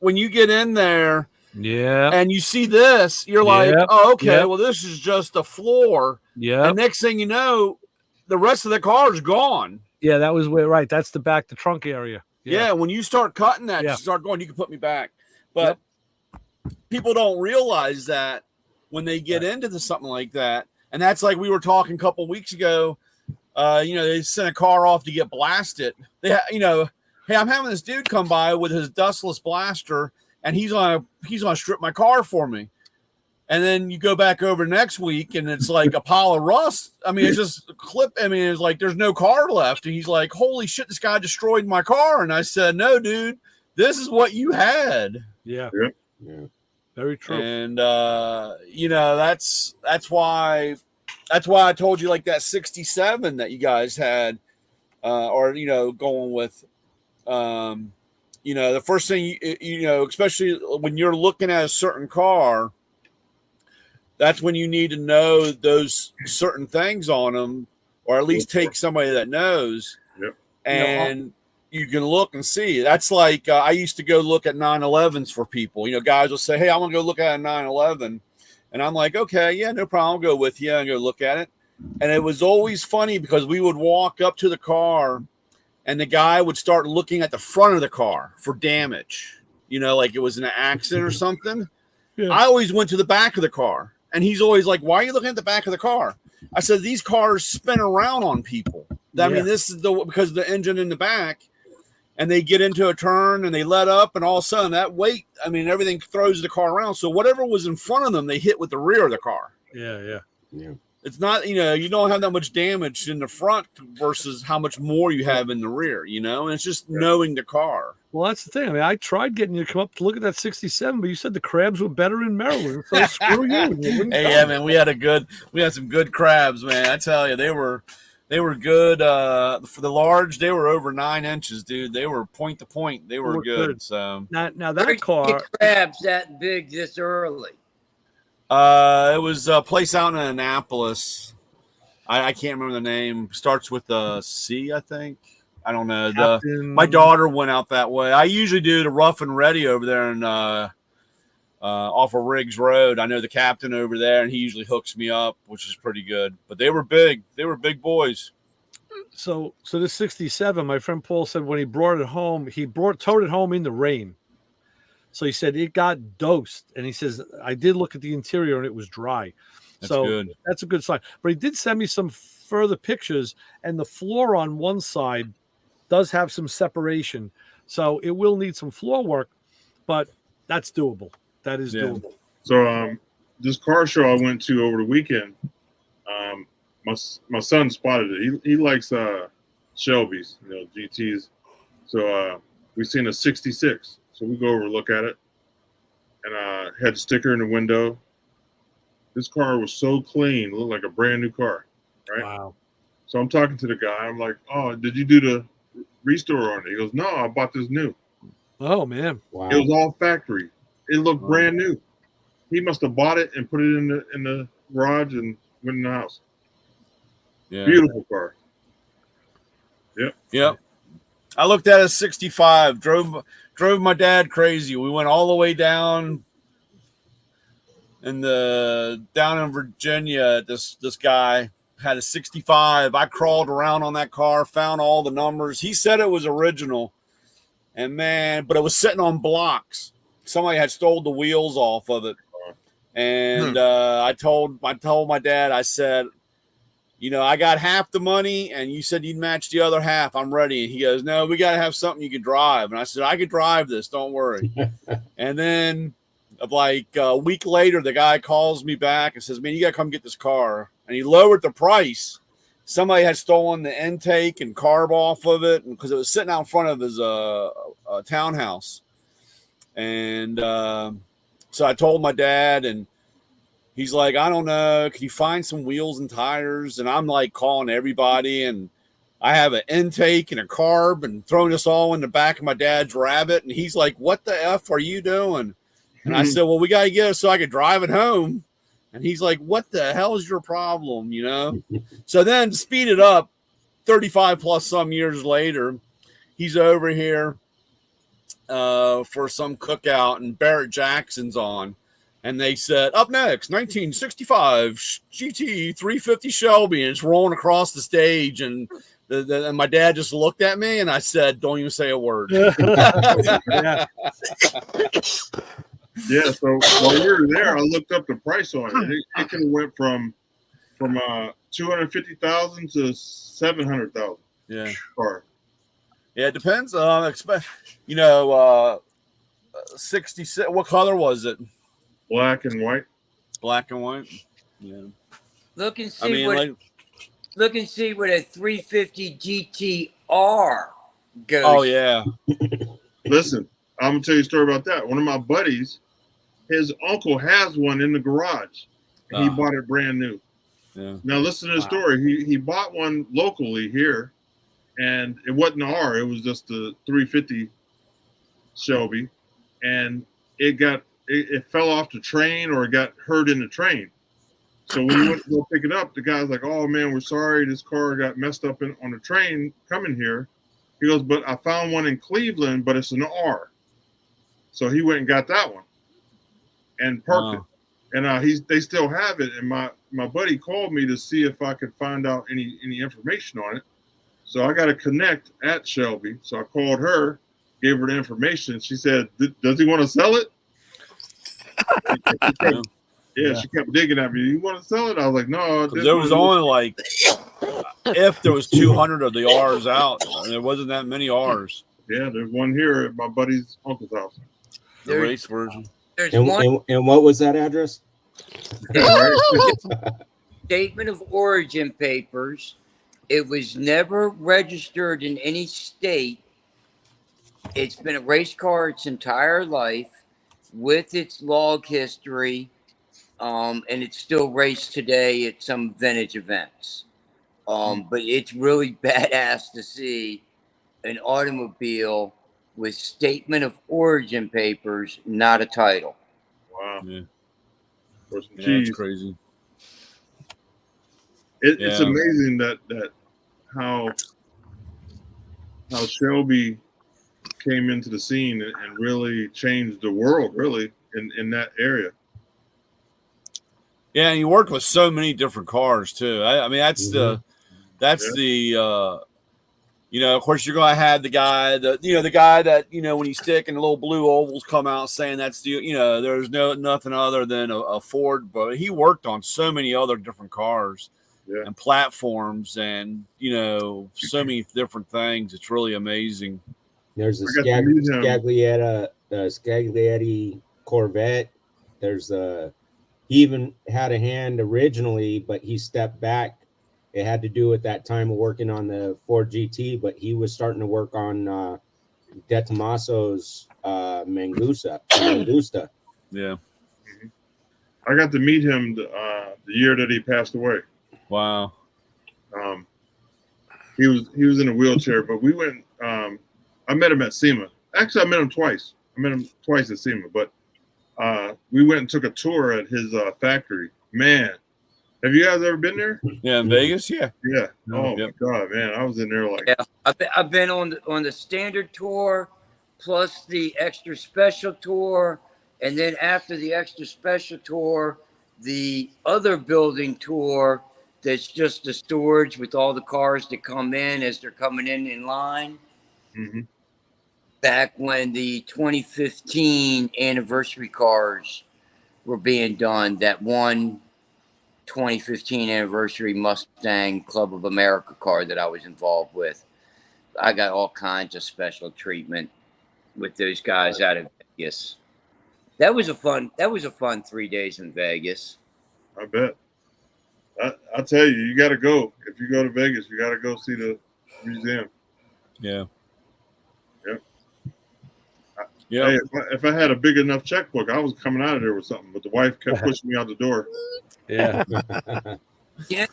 get in there, yeah, and you see this, you're like, oh, okay, well, this is just a floor. Yeah. And next thing you know, the rest of the car is gone. Yeah, that was right. That's the back, the trunk area. Yeah, when you start cutting that, you start going, you can put me back. But people don't realize that when they get into something like that. And that's like we were talking a couple of weeks ago. They sent a car off to get blasted. Hey, I'm having this dude come by with his dustless blaster, and he's gonna strip my car for me. And then you go back over next week and it's like a pile of rust. I mean, it's just a clip. I mean, it's like there's no car left. And he's like, holy shit, this guy destroyed my car. And I said, no, dude, this is what you had. Yeah. Yeah. Very true. And you know, that's why I told you like that 67 that you guys had, or you know, going with you know, the first thing you know, especially when you're looking at a certain car, that's when you need to know those certain things on them, or at least take somebody that knows. Yep. And you can look and see. That's like I used to go look at 911s for people. You know, guys will say, "Hey, I want to go look at a 911," and I'm like, "Okay, yeah, no problem. I'll go with you and go look at it." And it was always funny because we would walk up to the car, and the guy would start looking at the front of the car for damage. You know, like it was an accident or something. Yeah. I always went to the back of the car. And he's always like, why are you looking at the back of the car? I said, these cars spin around on people. I mean, this is because of the engine in the back, and they get into a turn and they let up, and all of a sudden that weight, I mean, everything throws the car around. So whatever was in front of them, they hit with the rear of the car. Yeah. It's not, you know, you don't have that much damage in the front versus how much more you have in the rear, you know, and it's just knowing the car. Well, that's the thing. I mean, I tried getting you to come up to look at that 67, but you said the crabs were better in Maryland. So screw you. Hey, yeah, man, we had some good crabs, man. I tell you, they were good. For the large, they were over 9 inches, dude. They were point to point. They were good. So now that car, crabs that big this early. it was a place out in Annapolis. I can't remember the name. Starts with a C, I think. I don't know. My daughter went out that way. I usually do the Rough and Ready over there in off of Riggs Road. I know the captain over there, and he usually hooks me up, which is pretty good. But they were big. They were big boys. So this 67, my friend Paul said when he brought it home, towed it home in the rain. So he said it got dosed, and he says I did look at the interior and it was dry. That's so good. That's a good sign. But he did send me some further pictures, and the floor on one side does have some separation, so it will need some floor work, but that's doable. That is doable. So this car show I went to over the weekend, my son spotted it. He likes Shelby's, you know, GTs. So we seen a 66. So we go over and look at it, and had a sticker in the window. This car was so clean, looked like a brand new car, right? Wow. So I'm talking to the guy. I'm like, "Oh, did you do the restore on it?" He goes, "No, I bought this new." Oh man. Wow. It was all factory. It looked brand new. He must have bought it and put it in the garage and went in the house. Yeah. Beautiful car. Yep. I looked at a 65. Drove my dad crazy. We went all the way down in Virginia. This guy had a 65. I crawled around on that car, found all the numbers. He said it was original, and man, but it was sitting on blocks. Somebody had stole the wheels off of it, and I told my dad. I said, you know, I got half the money, and you said you'd match the other half. I'm ready. And he goes, no, we got to have something you can drive. And I said, I could drive this. Don't worry. And then like a week later, the guy calls me back and says, man, you got to come get this car. And he lowered the price. Somebody had stolen the intake and carb off of it because it was sitting out in front of his townhouse. And so I told my dad, and he's like, I don't know. Can you find some wheels and tires? And I'm like calling everybody, and I have an intake and a carb and throwing this all in the back of my dad's Rabbit. And he's like, what the F are you doing? And I said, well, we got to get it so I could drive it home. And he's like, what the hell is your problem? You know? So then to speed it up, 35 plus some years later, he's over here for some cookout, and Barrett Jackson's on. And they said, up next, 1965 GT 350 Shelby. And it's rolling across the stage. And and my dad just looked at me, and I said, don't even say a word. Yeah, so while we were there, I looked up the price on it. It can went from 250,000 to 700,000. Yeah. Car. Yeah, it depends. You know, 66. What color was it? Black and white. black and white. Yeah. Look and see I mean, what like, look and see what a 350 GTR goes. oh yeah, Listen, I'm gonna tell you a story about that. One of my buddies, his uncle has one in the garage, and he Ah. bought it brand new. yeah. Now listen to the Wow. story. He bought one locally here, and it wasn't an R. It was just a 350 Shelby, and it fell off the train or it got hurt in the train. So when he went to go pick it up, the guy's like, "Oh man, we're sorry. This car got messed up on the train coming here." He goes, "But I found one in Cleveland, but it's an R." So he went and got that one and parked it. And they still have it. And my buddy called me to see if I could find out any information on it. So I got to connect at Shelby. So I called her, gave her the information. She said, "Does he want to sell it?" Yeah, she kept digging at me. "You want to sell it?" I was like, "No." There was only like, if there was 200 of the R's out, there wasn't that many R's. Yeah, there's one here at my buddy's uncle's house. The race version. There's And, one and what was that address? statement of origin papers. It was never registered in any state. It's been a race car its entire life with its log history, and it's still raced today at some vintage events. But it's really badass to see an automobile with statement of origin papers, not a title. Wow. Yeah. For some Yeah, cheese. it's crazy. It's Yeah. amazing that how Shelby came into the scene and really changed the world, really, in that area. Yeah, and you work with so many different cars too. I mean, that's Mhm. the of course you're gonna have the guy that when you stick and the little blue ovals come out saying that's there's nothing other than a Ford, but he worked on so many other different cars and platforms and so many different things. It's really amazing. There's a I got to meet him. Scaglietti Corvette. He even had a hand originally, but he stepped back. It had to do with that time of working on the Ford GT, but he was starting to work on De Tomaso's Mangusta. Yeah. I got to meet him the year that he passed away. Wow. He was in a wheelchair, but we went. I met him at SEMA. Actually, I met him twice. I met him twice at SEMA, but we went and took a tour at his factory. Man, have you guys ever been there? Yeah, in Vegas. Yeah. Yeah. Oh Yep. my God, man, I was in there like. Yeah, I've been on the standard tour, plus the extra special tour, and then after the extra special tour, the other building tour. That's just the storage with all the cars that come in as they're coming in line. Mm-hmm. Back when the 2015 anniversary cars were being done, that one 2015 anniversary Mustang Club of America car that I was involved with, I got all kinds of special treatment with those guys out of Vegas. That was a fun 3 days in Vegas. I bet. I tell you, you got to go. If you go to Vegas, you got to go see the museum. Yeah. Yep. Yeah. Hey, if I had a big enough checkbook, I was coming out of there with something, but the wife kept pushing me out the door. Yeah. If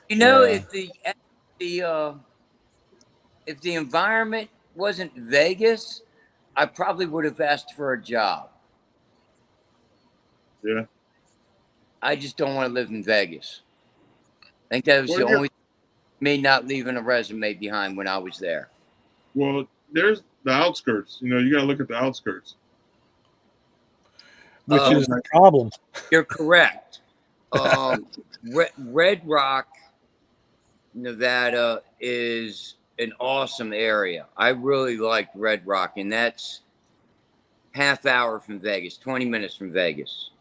the environment wasn't Vegas, I probably would have asked for a job. Yeah. I just don't want to live in Vegas. I think that was the only me not leaving a resume behind when I was there. Well, there's the outskirts. You got to look at the outskirts. Which is the problem. You're correct. Red Rock, Nevada is an awesome area. I really liked Red Rock, and that's half hour from Vegas, 20 minutes from Vegas.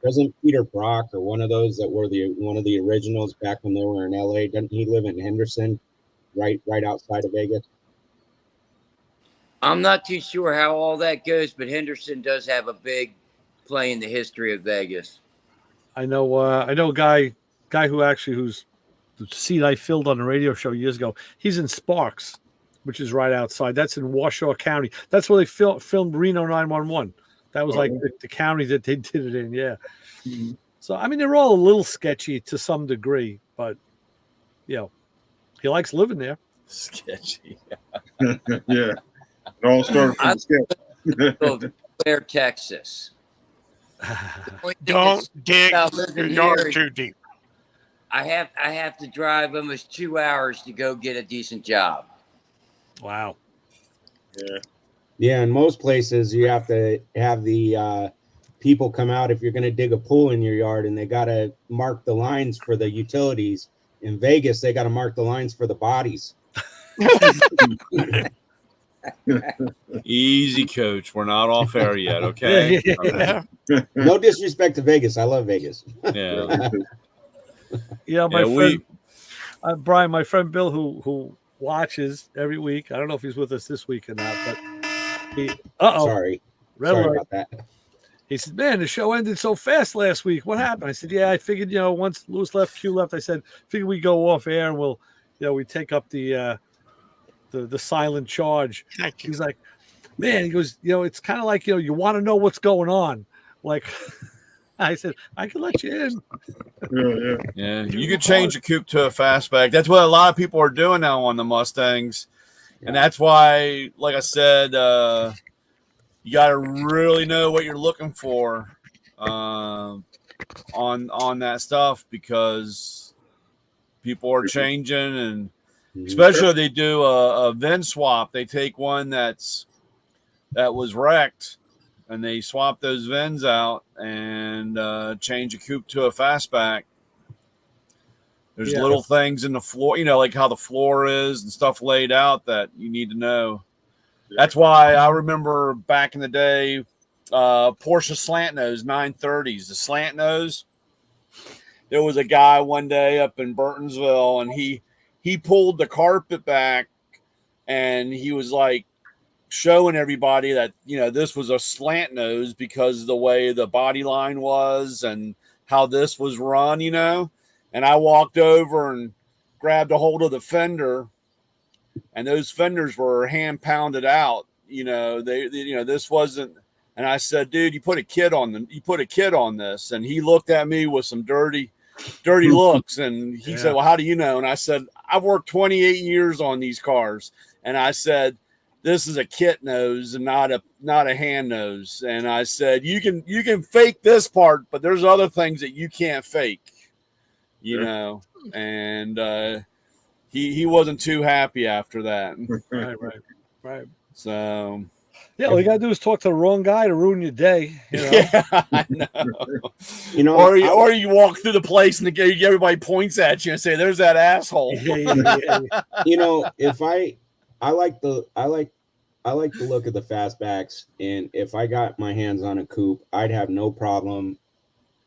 Doesn't Peter Brock or one of those that were one of the originals back when they were in LA? Doesn't he live in Henderson, right outside of Vegas? I'm not too sure how all that goes, but Henderson does have a big play in the history of Vegas. I know a guy who's the seat I filled on the radio show years ago. He's in Sparks, which is right outside. That's in Washoe County. That's where they filmed Reno 911. That was like the county that they did it in. Yeah. Mhm. So I mean, they're all a little sketchy to some degree, but you know, he likes living there. Sketchy. Yeah. It all started from the sketch. So, Blair, Texas. The only thing Don't that's dig about your living yard here is too deep. I have to drive almost 2 hours to go get a decent job. Wow. Yeah. Yeah, in most places you have to have the people come out if you're going to dig a pool in your yard, and they got to mark the lines for the utilities. In Vegas, they got to mark the lines for the bodies. Easy, coach. We're not off air yet, okay? Yeah. No disrespect to Vegas. I love Vegas. Yeah. Yeah, my Yeah, friend Brian, my friend Bill, who watches every week. I don't know if he's with us this week or not, but he Sorry. red Sorry alert. about that. He said, "Man, the show ended so fast last week. What happened?" I said, "Yeah, I figured, once Lewis left, Q left, I said, figure we go off air and we'll, we take up the silent charge." Thank you. He's like, "Man," he goes, "it's kind of like, you want to know what's going on." Like, I said, "I can let you in." Yeah, you could change a coupe to a fastback. That's what a lot of people are doing now on the Mustangs, and that's why, like I said, you got to really know what you're looking for on that stuff, because people are changing, and especially if they do a VIN swap. They take one that was wrecked, and they swap those VINs out and change a coupe to a fastback. There's little things in the floor, like how the floor is and stuff laid out that you need to know. That's why I remember back in the day, Porsche slant nose 930s, the slant nose. There was a guy one day up in Burtonsville, and he pulled the carpet back, and he was like showing everybody that, this was a slant nose because of the way the body line was and how this was run, And I walked over and grabbed a hold of the fender, and those fenders were hand pounded out. This wasn't. And I said, "Dude, you put a kid on this." And he looked at me with some dirty looks, and he said, "Well, how do you know?" And I said, "I've worked 28 years on these cars," and I said, "This is a kit nose and not a hand nose." And I said, "You can fake this part, but there's other things that you can't fake." And he wasn't too happy after that. Right. So yeah, all you gotta do is talk to the wrong guy to ruin your day. Yeah, I know. Or you walk through the place and everybody points at you and say, "There's that asshole." Yeah. If I like the look of the fastbacks, and if I got my hands on a coupe, I'd have no problem,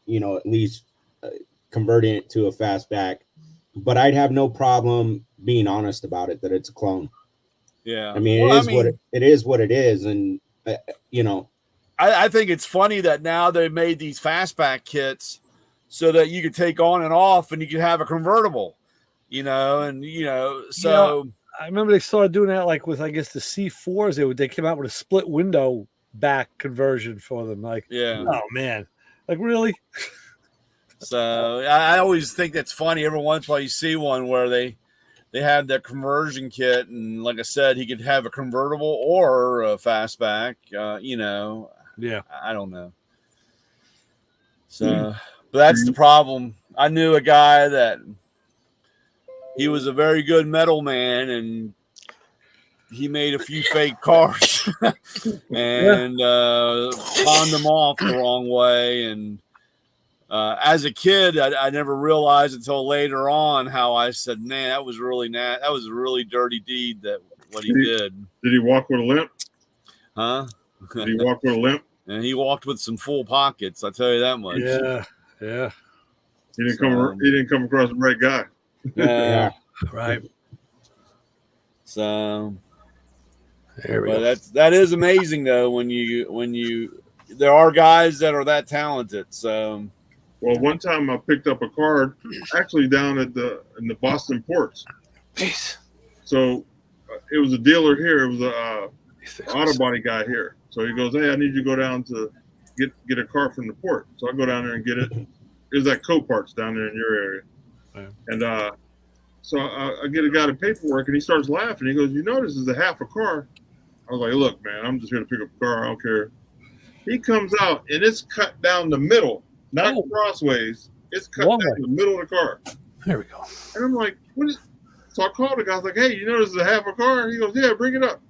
at least converting it to a fastback, but I'd have no problem being honest about it, that it's a clone. Yeah. I mean, it is what it is. And, I think it's funny that now they made these fastback kits so that you could take on and off and you could have a convertible, so. I remember they started doing that, like with, I guess, the C4s. They came out with a split window back conversion for them. Like, oh man, like really? So I always think that's funny. Every once in a while you see one where they have their conversion kit, and like I said, he could have a convertible or a fastback. Yeah, I don't know. So, but that's the problem. I knew a guy that he was a very good metal man, and he made a few fake cars and pawned them off the wrong way. And as a kid, I never realized until later on how I said, "Man, that was really that was a really dirty deed." What he did. Did he walk with a limp? Huh? Did he walk with a limp? And he walked with some full pockets. I tell you that much. Yeah. He didn't come across the right guy. Yeah. Right. So, there we go. That is amazing though when you there are guys that are that talented. So, Well, one time I picked up a car actually down in the Boston ports. Jeez. So it was a dealer here. It was a auto body guy here. So he goes, "Hey, I need you to go down to get a car from the port." So I go down there and get it. It was at Coparts down there in your area. Right. And so I get a guy to paperwork, and he starts laughing. He goes, "You know, this is a half a car." I was like, "Look, man, I'm just here to pick up a car. I don't care." He comes out, and it's cut down the middle, not crossways. It's cut down the middle of the car. There we go. And I'm like, "What is?" So I called the guy. I was like, "Hey, you know this is a half a car?" He goes, "Yeah, bring it up."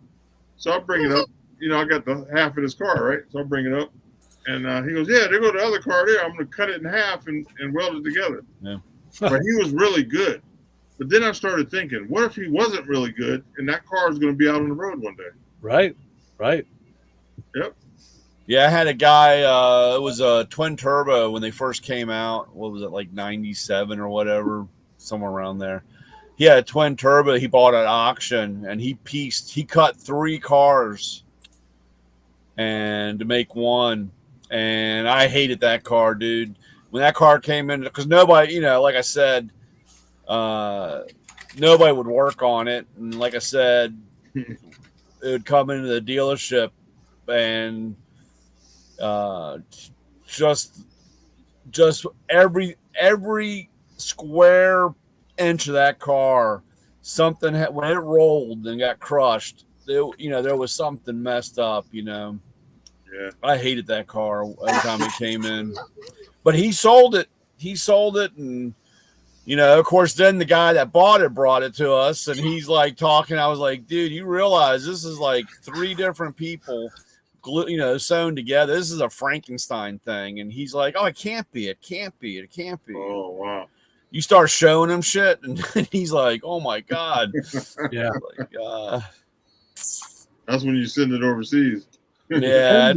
So I bring it up. You know, I got the half of his car, right? So I bring it up. And he goes, "Yeah, there go the other car there. I'm going to cut it in half and weld it together." Yeah. But he was really good. But then I started thinking, what if he wasn't really good and that car is going to be out on the road one day? Right. Yep. Yeah, I had a guy, it was a twin turbo when they first came out. What was it, like 97 or whatever, somewhere around there. He had a twin turbo he bought at auction, and he cut 3 cars and to make one. And I hated that car, dude. When that car came in, because nobody, you know, like I said, nobody would work on it. And like I said, it would come into the dealership and just every square inch of that car, something when it rolled and got crushed, there was something messed up. Yeah, I hated that car every time it came in. But he sold it, and of course, then the guy that bought it brought it to us, and he's like talking. I was like, dude, you realize this is like 3 different people, sewn together. This is a Frankenstein thing. And he's like, oh, it can't be. Oh, wow. You start showing him shit, and he's like, oh my God. Yeah. Like, that's when you send it overseas. Yeah,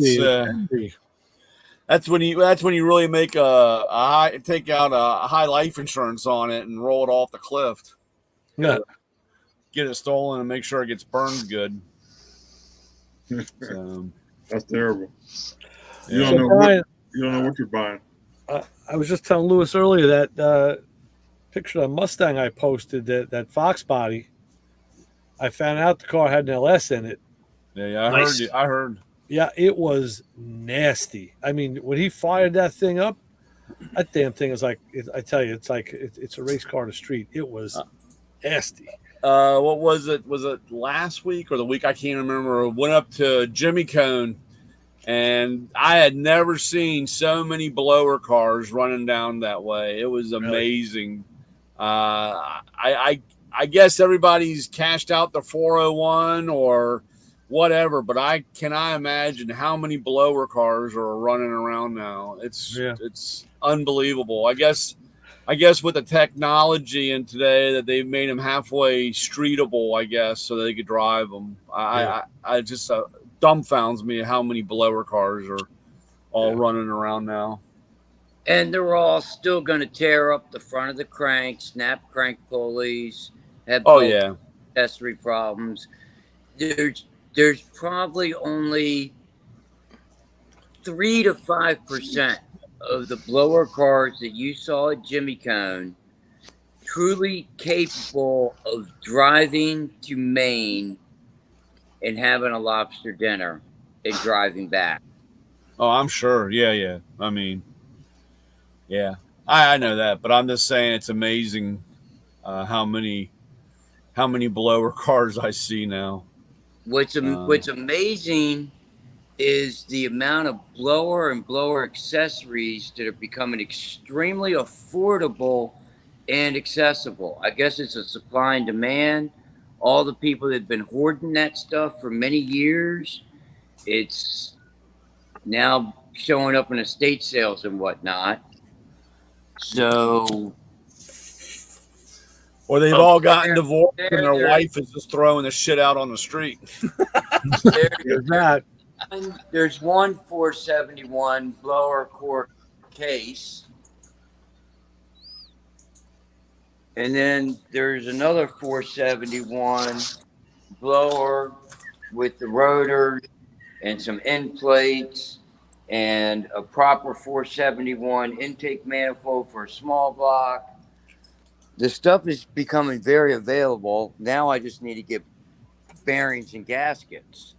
that's when you really make take out a high life insurance on it and roll it off the cliff. Yeah. Get it stolen and make sure it gets burned good. So, that's terrible. You Yeah. don't know what you're buying. I was just telling Lewis earlier that picture of Mustang I posted, that Fox body. I found out the car had an LS in it. Yeah, Nice. I heard. Yeah, it was nasty. I mean, when he fired that thing up, that damn thing is like, I tell you, it's like it's a race car to street. It was nasty. What was it? Was it last week or the week? I can't remember. Went up to Jimmy Cone, and I had never seen so many blower cars running down that way. It was amazing. Really? I guess everybody's cashed out the 401 or whatever, but I cannot imagine how many blower cars are running around now. It's unbelievable. I guess with the technology in today that they've made them halfway streetable, I guess, so they could drive them. I just dumbfounds me how many blower cars are all running around now. And they're all still going to tear up the front of the crank, snap crank pulleys, have accessory problems. There's probably only 3 to 5% of the blower cars that you saw at Jimmy Cone truly capable of driving to Maine and having a lobster dinner and driving back. Oh, I'm sure. Yeah. I mean, yeah, I know that, but I'm just saying it's amazing how many blower cars I see now. What's amazing is the amount of blower and blower accessories that are becoming extremely affordable and accessible. I guess it's a supply and demand. All the people that have been hoarding that stuff for many years, it's now showing up in estate sales and whatnot. So, or they've all gotten divorced and their wife is just throwing the shit out on the street. There's that. There's one 471 blower core case. And then there's another 471 blower with the rotor and some end plates and a proper 471 intake manifold for a small block. The stuff is becoming very available. Now I just need to get bearings and gaskets.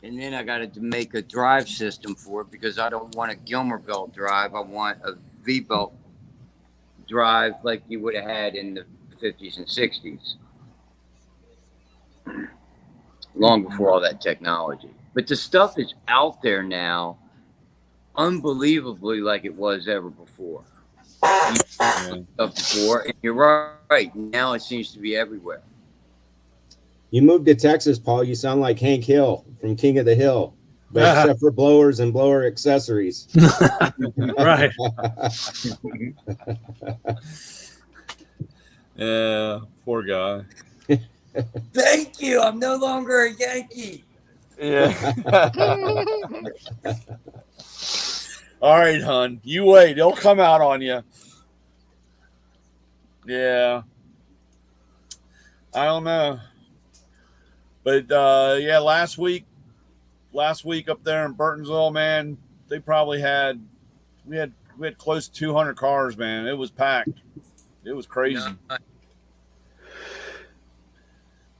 And then I got to make a drive system for it because I don't want a Gilmer belt drive. I want a V-belt drive like you would have had in the 50s and 60s. Long before all that technology. But the stuff is out there now unbelievably like it was ever before. Before, and you're right. Now it seems to be everywhere. You moved to Texas, Paul. You sound like Hank Hill from King of the Hill, but except for blowers and blower accessories. Right. Yeah, poor guy. Thank you. I'm no longer a Yankee. Yeah. All right, hon. You wait. It'll come out on you. Yeah. I don't know. But yeah, last week up there in Burtonsville, man, they probably we had close to 200 cars, man. It was packed. It was crazy. No.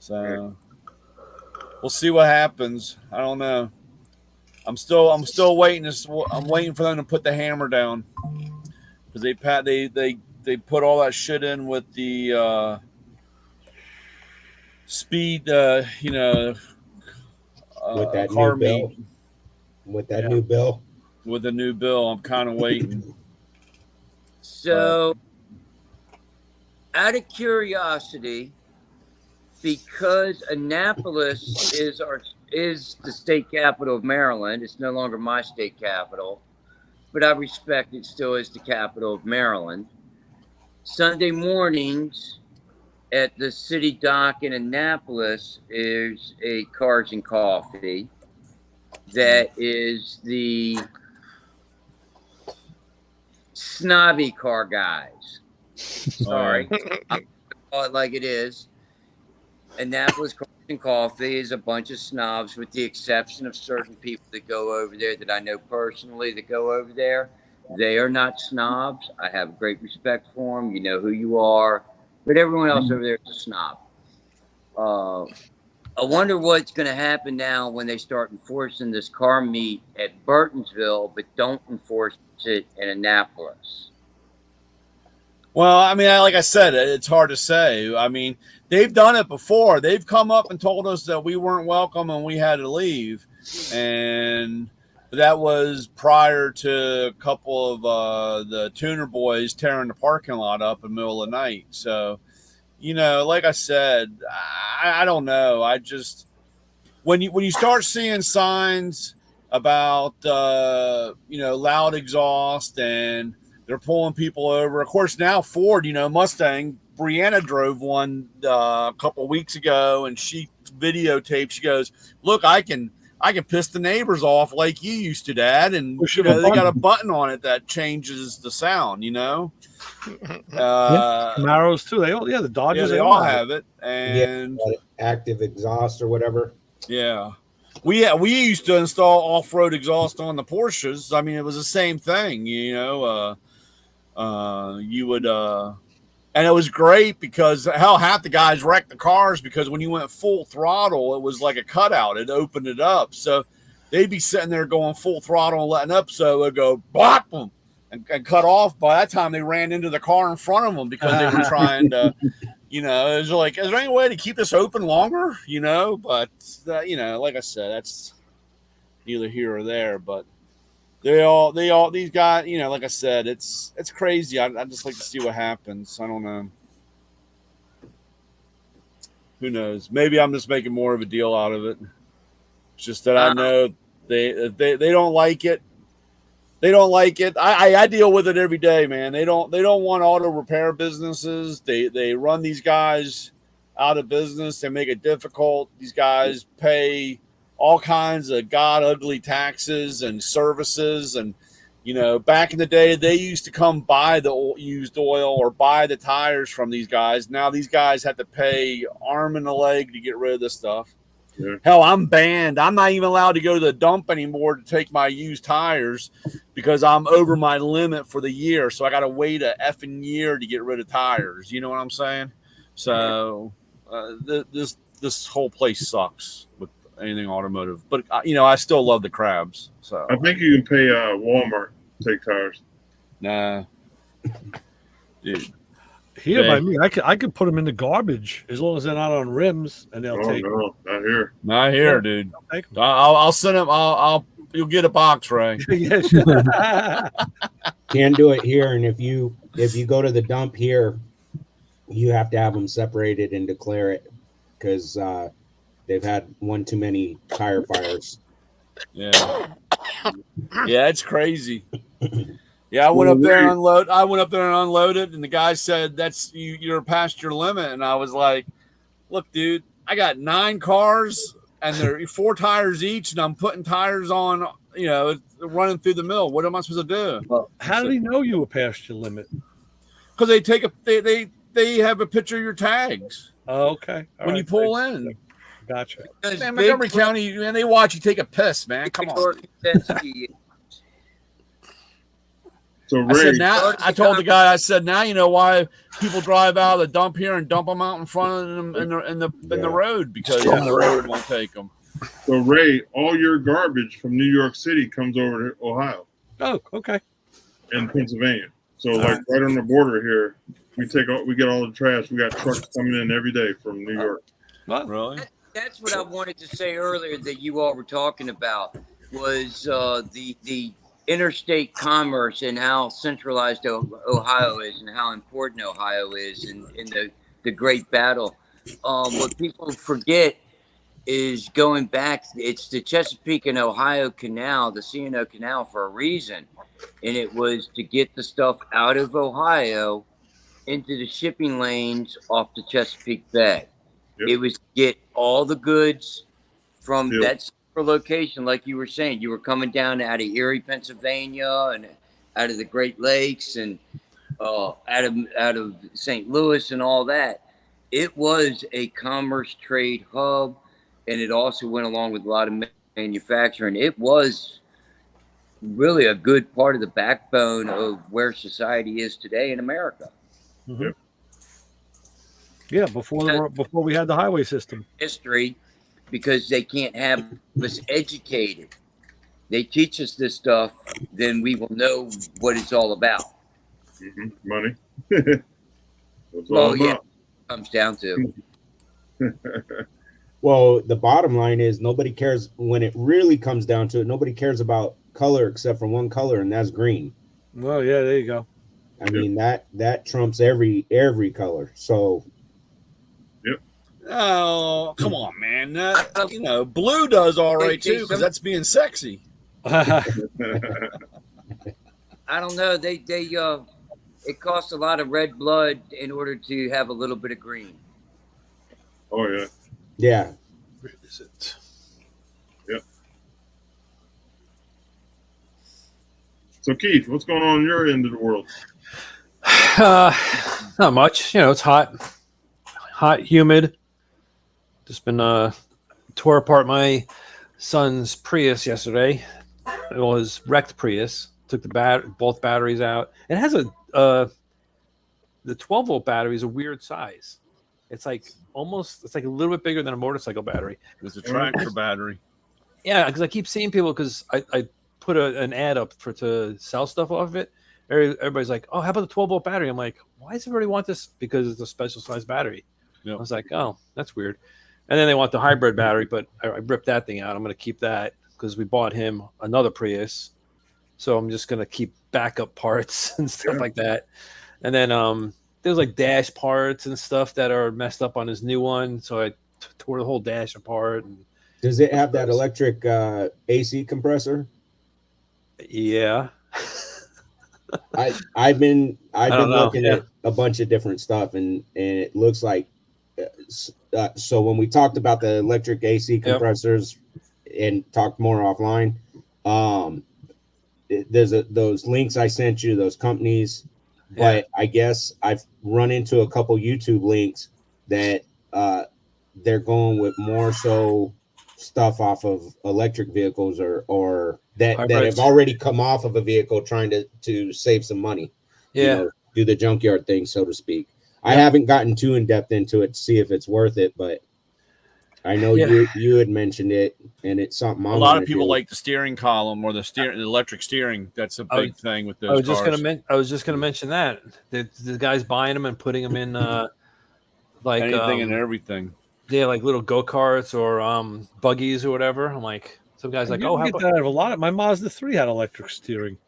So we'll see what happens. I don't know. I'm still waiting. I'm waiting for them to put the hammer down because they put all that shit in with the speed, with that car new bill. meet. With that new bill. With the new bill, I'm kind of waiting. So, out of curiosity, because Annapolis is the state capital of Maryland, it's no longer my state capital, but I respect it still is the capital of Maryland. Sunday mornings at the city dock in Annapolis is a Cars and Coffee that is the snobby car guys. Sorry. I'm gonna call it like it is. Annapolis Cars and Coffee is a bunch of snobs, with the exception of certain people that go over there that I know personally that go over there. They are not snobs. I have great respect for them. You know who you are. But everyone else over there is a snob. I wonder what's going to happen now when they start enforcing this car meet at Burtonsville, but don't enforce it in Annapolis. Well, I mean, like I said, it's hard to say. I mean, they've done it before. They've come up and told us that we weren't welcome and we had to leave. And that was prior to a couple of the tuner boys tearing the parking lot up in the middle of the night. So, like I said, I don't know. I just when you start seeing signs about loud exhaust and they're pulling people over. Of course, now Ford, Mustang. Brianna drove one a couple weeks ago, and she videotaped. She goes, "Look, I can piss the neighbors off like you used to, Dad." And they got a button on it that changes the sound. Camaros too. The Dodgers. Yeah, they all have it. And active exhaust or whatever. Yeah. We used to install off-road exhaust on the Porsches. I mean, it was the same thing, you would and it was great because half the guys wrecked the cars because when you went full throttle, it was like a cutout. It opened it up. So they'd be sitting there going full throttle and letting up. So it would go blop them and cut off. By that time, they ran into the car in front of them because they were trying to, it was like, is there any way to keep this open longer? But, like I said, that's neither here or there. But these guys, like I said, it's crazy. I just like to see what happens. I don't know. Who knows? Maybe I'm just making more of a deal out of it. It's just that I know they don't like it. They don't like it. I deal with it every day, man. They don't want auto repair businesses. They run these guys out of business. They make it difficult. These guys pay all kinds of god ugly taxes and services. And, back in the day, they used to come buy the used oil or buy the tires from these guys. Now these guys have to pay arm and a leg to get rid of this stuff. Yeah. Hell, I'm banned. I'm not even allowed to go to the dump anymore to take my used tires because I'm over my limit for the year. So I got to wait a effing year to get rid of tires. You know what I'm saying? So this whole place sucks with anything automotive. But I still love the crabs. So I think you can pay Walmart to take tires. nah, dude. Here by me, I could put them in the garbage as long as they're not on rims, and they'll Oh take. no, not here. Not here, Yeah. dude. Take 'em. I'll send them. You'll get a box, Ray. Yes. Can do it here, and if you go to the dump here, you have to have them separated and declare it because they've had one too many tire fires. Yeah, it's crazy. Yeah, I went up there and unloaded, and the guy said, "That's you're past your limit." And I was like, "Look, dude, I got 9 cars, and they're 4 tires each, and I'm putting tires on, running through the mill. What am I supposed to do?" Well, how did he know you were past your limit? Because they have a picture of your tags Okay. All when right. you pull in. Gotcha. Man, Montgomery County, man, they watch you take a piss, man. Come on. So I said Ray, now. I told the guy. I said now you know why people drive out of the dump here and dump them out in front of them in the road because the road won't take them. so Ray, all your garbage from New York City comes over to Ohio Oh, okay. and Pennsylvania. So like right on the border here, we get all the trash. We got trucks coming in every day from New York. Well, Really? That's what I wanted to say earlier that you all were talking about was the interstate commerce and how centralized Ohio is and how important Ohio is in the great battle. What people forget is going back, it's the Chesapeake and Ohio Canal, the C&O Canal for a reason. And it was to get the stuff out of Ohio into the shipping lanes off the Chesapeake Bay. Yep. It was to get all the goods from Yep. that central location, like you were saying. You were coming down out of Erie, Pennsylvania, and out of the Great Lakes, and out of St. Louis, and all that. It was a commerce trade hub, and it also went along with a lot of manufacturing. It was really a good part of the backbone of where society is today in America. Mm-hmm. Yeah, before we had the highway system. History, because they can't have us educated. They teach us this stuff, then we will know what it's all about. Mm-hmm. Money. That's all Yeah, about. comes down to. Well, the bottom line is nobody cares when it really comes down to it. Nobody cares about color except for one color, and that's green. Well, yeah, there you go. I mean that trumps every color. So Oh, come on, man. Blue does all right too because that's being sexy. I don't know. It costs a lot of red blood in order to have a little bit of green. Oh yeah. yeah. Where is it? Yep. So Keith, what's going on your end of the world? Not much. It's hot, humid. Just been tore apart my son's Prius yesterday. It was wrecked Prius. Took both batteries out. It has the 12-volt battery is a weird size. It's like a little bit bigger than a motorcycle battery. It's a tractor battery. Yeah, because I keep seeing people because I put an ad up to sell stuff off of it. Everybody's like, "Oh, how about the 12-volt battery?" I'm like, "Why does everybody want this?" Because it's a special size battery. Yep. I was like, "Oh, that's weird." And then they want the hybrid battery, but I ripped that thing out. I'm going to keep that because we bought him another Prius. So I'm just going to keep backup parts and stuff like that. And then there's like dash parts and stuff that are messed up on his new one. So I tore the whole dash apart. And does it have that electric AC compressor? Yeah. I've been looking at a bunch of different stuff, and it looks like so when we talked about the electric AC compressors and talked more offline, there's those links I sent you, those companies, but I guess I've run into a couple YouTube links that they're going with more so stuff off of electric vehicles or that Hybrids. have already come off of a vehicle trying to save some money. Yeah. Do the junkyard thing, so to speak. I haven't gotten too in depth into it to see if it's worth it, but I know you had mentioned it, and it's something A lot of people like the steering column or the electric steering. That's a big thing with those cars. I was just gonna mention that the guys buying them and putting them in like anything and everything. Yeah, like little go-karts or buggies or whatever. I'm like, some guys like, you oh, can how get about that out of a lot of my Mazda 3 had electric steering.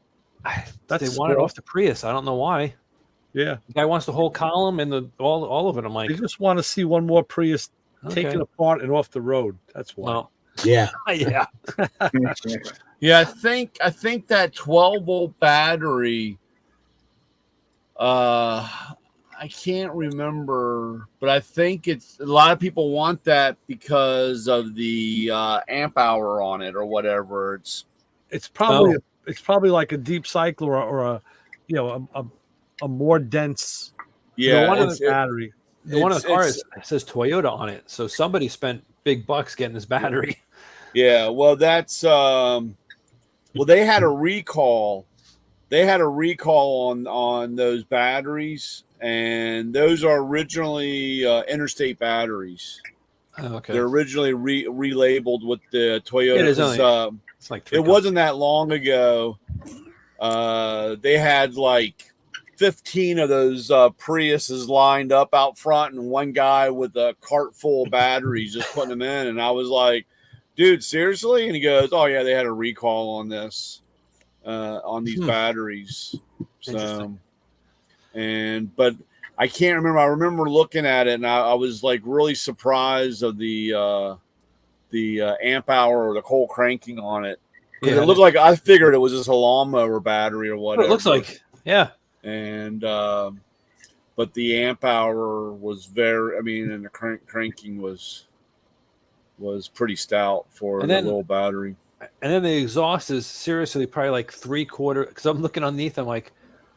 they want it off the Prius? I don't know why. Yeah, The guy wants the whole column and all of it. I'm like, they just want to see one more Prius taken apart and off the road. That's why. well, yeah. yeah. Yeah, I think that 12-volt battery. I can't remember, but I think it's a lot of people want that because of the amp hour on it or whatever. It's probably like a deep cycler or a more dense battery. The one of the cars says Toyota on it, so somebody spent big bucks getting this battery. Yeah, well, that's they had a recall. They had a recall on those batteries, and those are originally interstate batteries. Oh, okay. They're originally relabeled with the Toyota. It's like it wasn't that long ago. They had like 15 of those Priuses lined up out front, and one guy with a cart full of batteries just putting them in. And I was like, dude, seriously? And he goes, oh, yeah, they had a recall on this, on these batteries. So, but I can't remember. I remember looking at it, and I was like really surprised of the amp hour or the coal cranking on it. Because it looked like, I figured it was just a lawnmower battery or whatever. It looks like, yeah. And but the amp hour was and the cranking was pretty stout for the little battery. And then the exhaust is seriously probably like 3/4. Because I'm looking underneath, I'm like,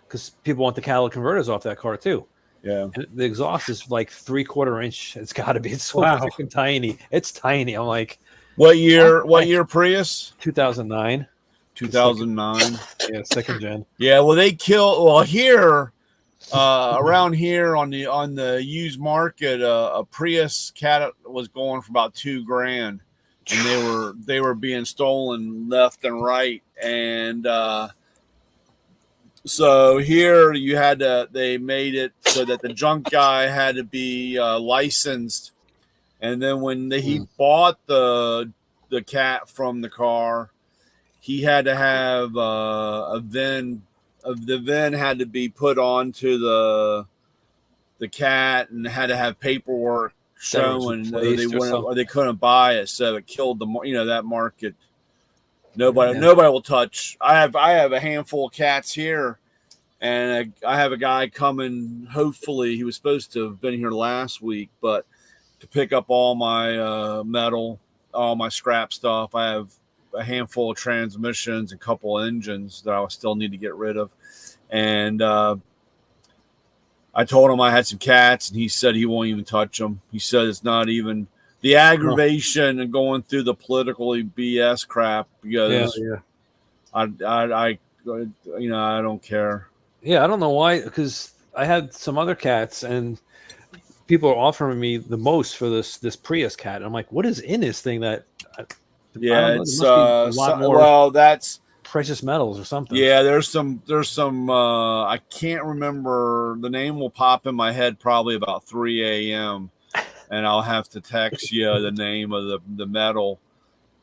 because people want the catalytic converters off that car too. Yeah, and the exhaust is like 3/4 inch. It's got to be. It's so freaking tiny. It's tiny. I'm like, what year? What year Prius? 2009. 2009. Yeah, second gen. Yeah, well, they killed. Well, here, around here on the used market, a Prius cat was going for about $2,000, and they were being stolen left and right, and so here they made it so that the junk guy had to be licensed, and then when he bought the cat from the car, he had to have a VIN. The VIN had to be put onto the cat and had to have paperwork showing they couldn't buy it. So it killed that market. Nobody will touch. I have a handful of cats here, and I have a guy coming. Hopefully, he was supposed to have been here last week, but to pick up all my metal, all my scrap stuff. I have a handful of transmissions and a couple of engines that I still need to get rid of. And I told him I had some cats, and he said he won't even touch them. He said it's not even the aggravation and going through the politically BS crap because I don't care. Yeah, I don't know why, because I had some other cats, and people are offering me the most for this Prius cat. I'm like, what is in this thing that? It's a lot more. Well, that's precious metals or something. Yeah, there's some. I can't remember. The name will pop in my head probably about 3 a.m. and I'll have to text you the name of the metal.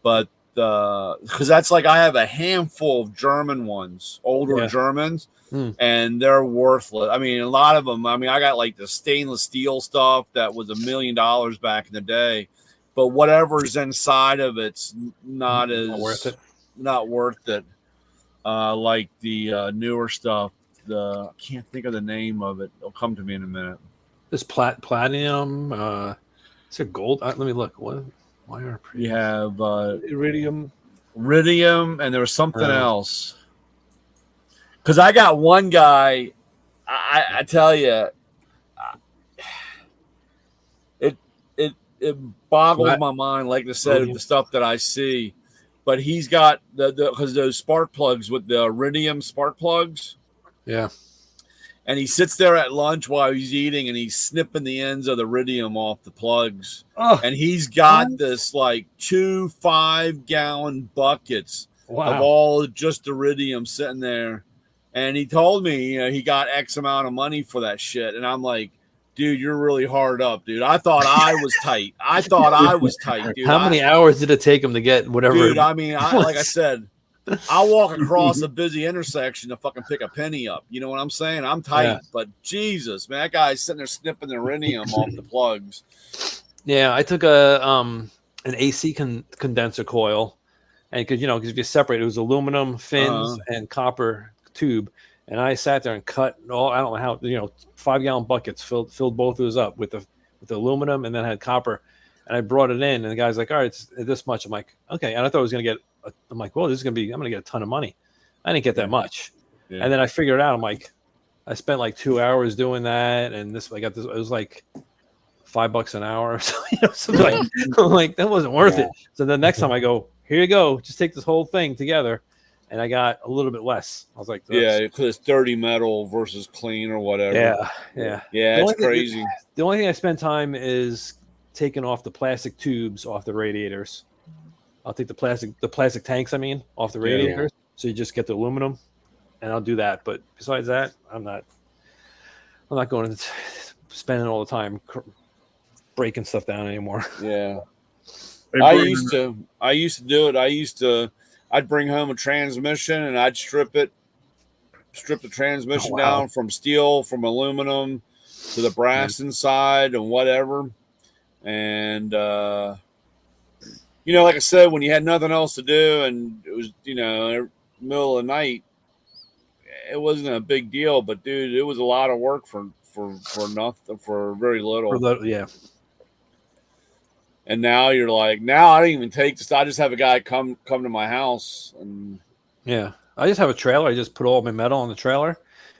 But because that's like I have a handful of German ones, older Germans, and they're worthless. I mean, a lot of them. I mean, I got like the stainless steel stuff that was $1 million back in the day. But whatever's inside of it's not worth it. Like the newer stuff. I can't think of the name of it. It'll come to me in a minute. This platinum. Is it gold? Let me look. Why are you have iridium, and there was something else. Because I got one guy. it boggles Right. my mind, like I said, the stuff that I see. But he's got because those spark plugs with the iridium spark plugs. Yeah. And he sits there at lunch while he's eating, and he's snipping the ends of the iridium off the plugs. Oh, And he's got this like 2 5-gallon buckets of wow. all just iridium sitting there. And he told me, he got X amount of money for that shit. And I'm like, dude, you're really hard up, dude. I thought I was tight. Dude. How many hours did it take him to get whatever? Dude, I mean, like I said, I walk across a busy intersection to fucking pick a penny up. You know what I'm saying? I'm tight, Yeah. but Jesus, man, that guy's sitting there snipping the iridium off the plugs. Yeah, I took an AC condenser coil, and because if you separate, it was aluminum fins and copper tube, and I sat there and cut all. I don't know how 5-gallon buckets filled both of those up with the aluminum, and then had copper, and I brought it in, and the guy's like, all right, it's this much. I'm like, okay, and I thought I was gonna get. I'm like, well, I'm gonna get a ton of money. I didn't get that much, and then I figured it out. I'm like, I spent like 2 hours doing that, and I got this. It was like $5 an hour, or something like. I'm like, that wasn't worth it. So the next time I go, here you go, just take this whole thing together, and I got a little bit less. I was like, yeah, because it's dirty metal versus clean or whatever. Yeah. It's crazy. The only thing I spend time is taking off the plastic tubes off the radiators. I'll take the plastic tanks, off the radiators. So you just get the aluminum, and I'll do that. But besides that, I'm not going to spending all the time breaking stuff down anymore. Yeah. Hey, I Brandon, used to do it. I'd bring home a transmission and I'd strip the transmission down from steel, from aluminum to the brass inside and whatever. And, like I said, when you had nothing else to do and it was, middle of the night, it wasn't a big deal, but dude, it was a lot of work for nothing, for very little. Yeah. And now you're like, I don't even take this. I just have a guy come to my house, and yeah, I just have a trailer. I just put all my metal on the trailer,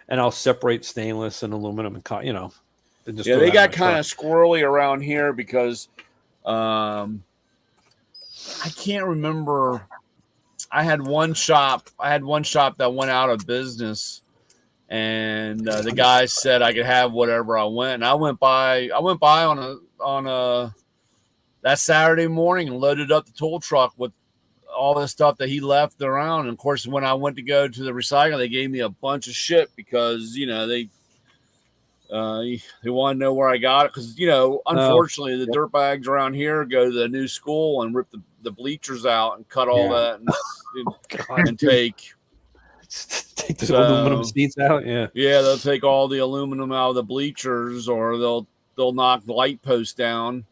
and I'll separate stainless and aluminum and they got kind of squirrely around here because I can't remember. I had one shop that went out of business, and the guy said I could have whatever I went. And I went by on a that Saturday morning and loaded up the tool truck with all the stuff that he left around. And of course, when I went to go to the recycle, they gave me a bunch of shit because they want to know where I got it. Because unfortunately, the dirtbags around here go to the new school and rip the bleachers out and cut all that and take the aluminum seats out. Yeah, they'll take all the aluminum out of the bleachers, or they'll knock the light post down.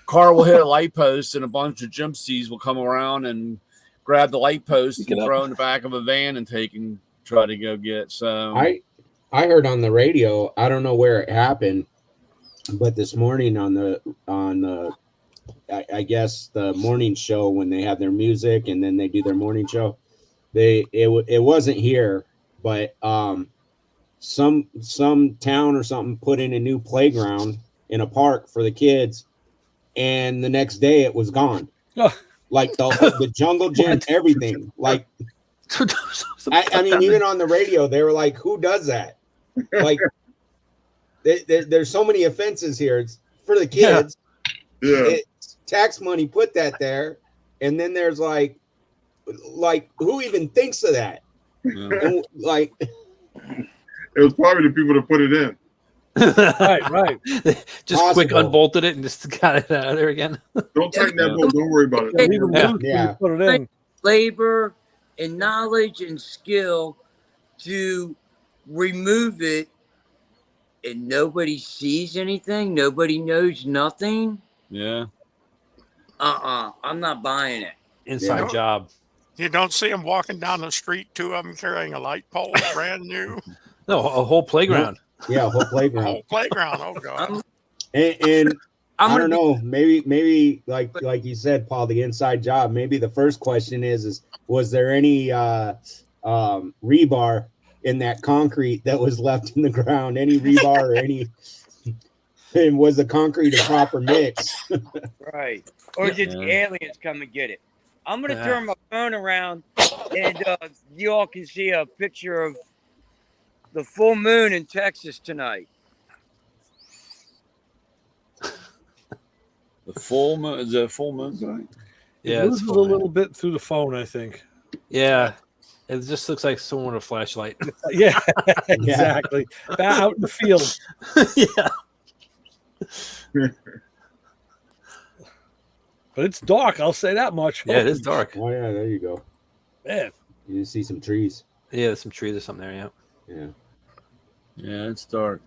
Car will hit a light post, and a bunch of gypsies will come around and grab the light post and throw it in the back of a van and try to go get. So I heard on the radio, I don't know where it happened, but this morning on the I guess the morning show, when they have their music and then they do their morning show, it wasn't here, but some town or something put in a new playground in a park for the kids. And the next day it was gone. Like the jungle gym, everything. Like, I mean, even on the radio, they were like, who does that? Like, there's so many offenses here. It's for the kids. Yeah. It's tax money put that there. And then there's like who even thinks of that? Yeah. And, like, it was probably the people that put it in. right. Just quick unbolted it and just got it out of there again. Don't tighten that bolt. Don't worry about it. Yeah. Put it in. Labor and knowledge and skill to remove it, and nobody sees anything. Nobody knows nothing. Yeah. I'm not buying it. Inside job. You don't see them walking down the street, 2 of them carrying a light pole, brand new. No, a whole playground. Yeah, a whole playground. Whole playground. Oh God. And I don't know. Maybe like you said, Paul, the inside job. Maybe the first question is was there any rebar in that concrete that was left in the ground? Any rebar or any? And was the concrete a proper mix? Right. Or did the aliens come and get it? I'm going to turn my phone around and you all can see a picture of the full moon in Texas tonight. The full moon? Is it a full moon tonight? Yeah, It it's loses a full, little bit through the phone, I think. Yeah, it just looks like someone with a flashlight. Yeah, exactly. Out in the field. Yeah. But it's dark. I'll say that much. Yeah, it is dark. Oh yeah, there you go. Man. You see some trees. Yeah, there's some trees or something there. Yeah. Yeah. Yeah, it's dark.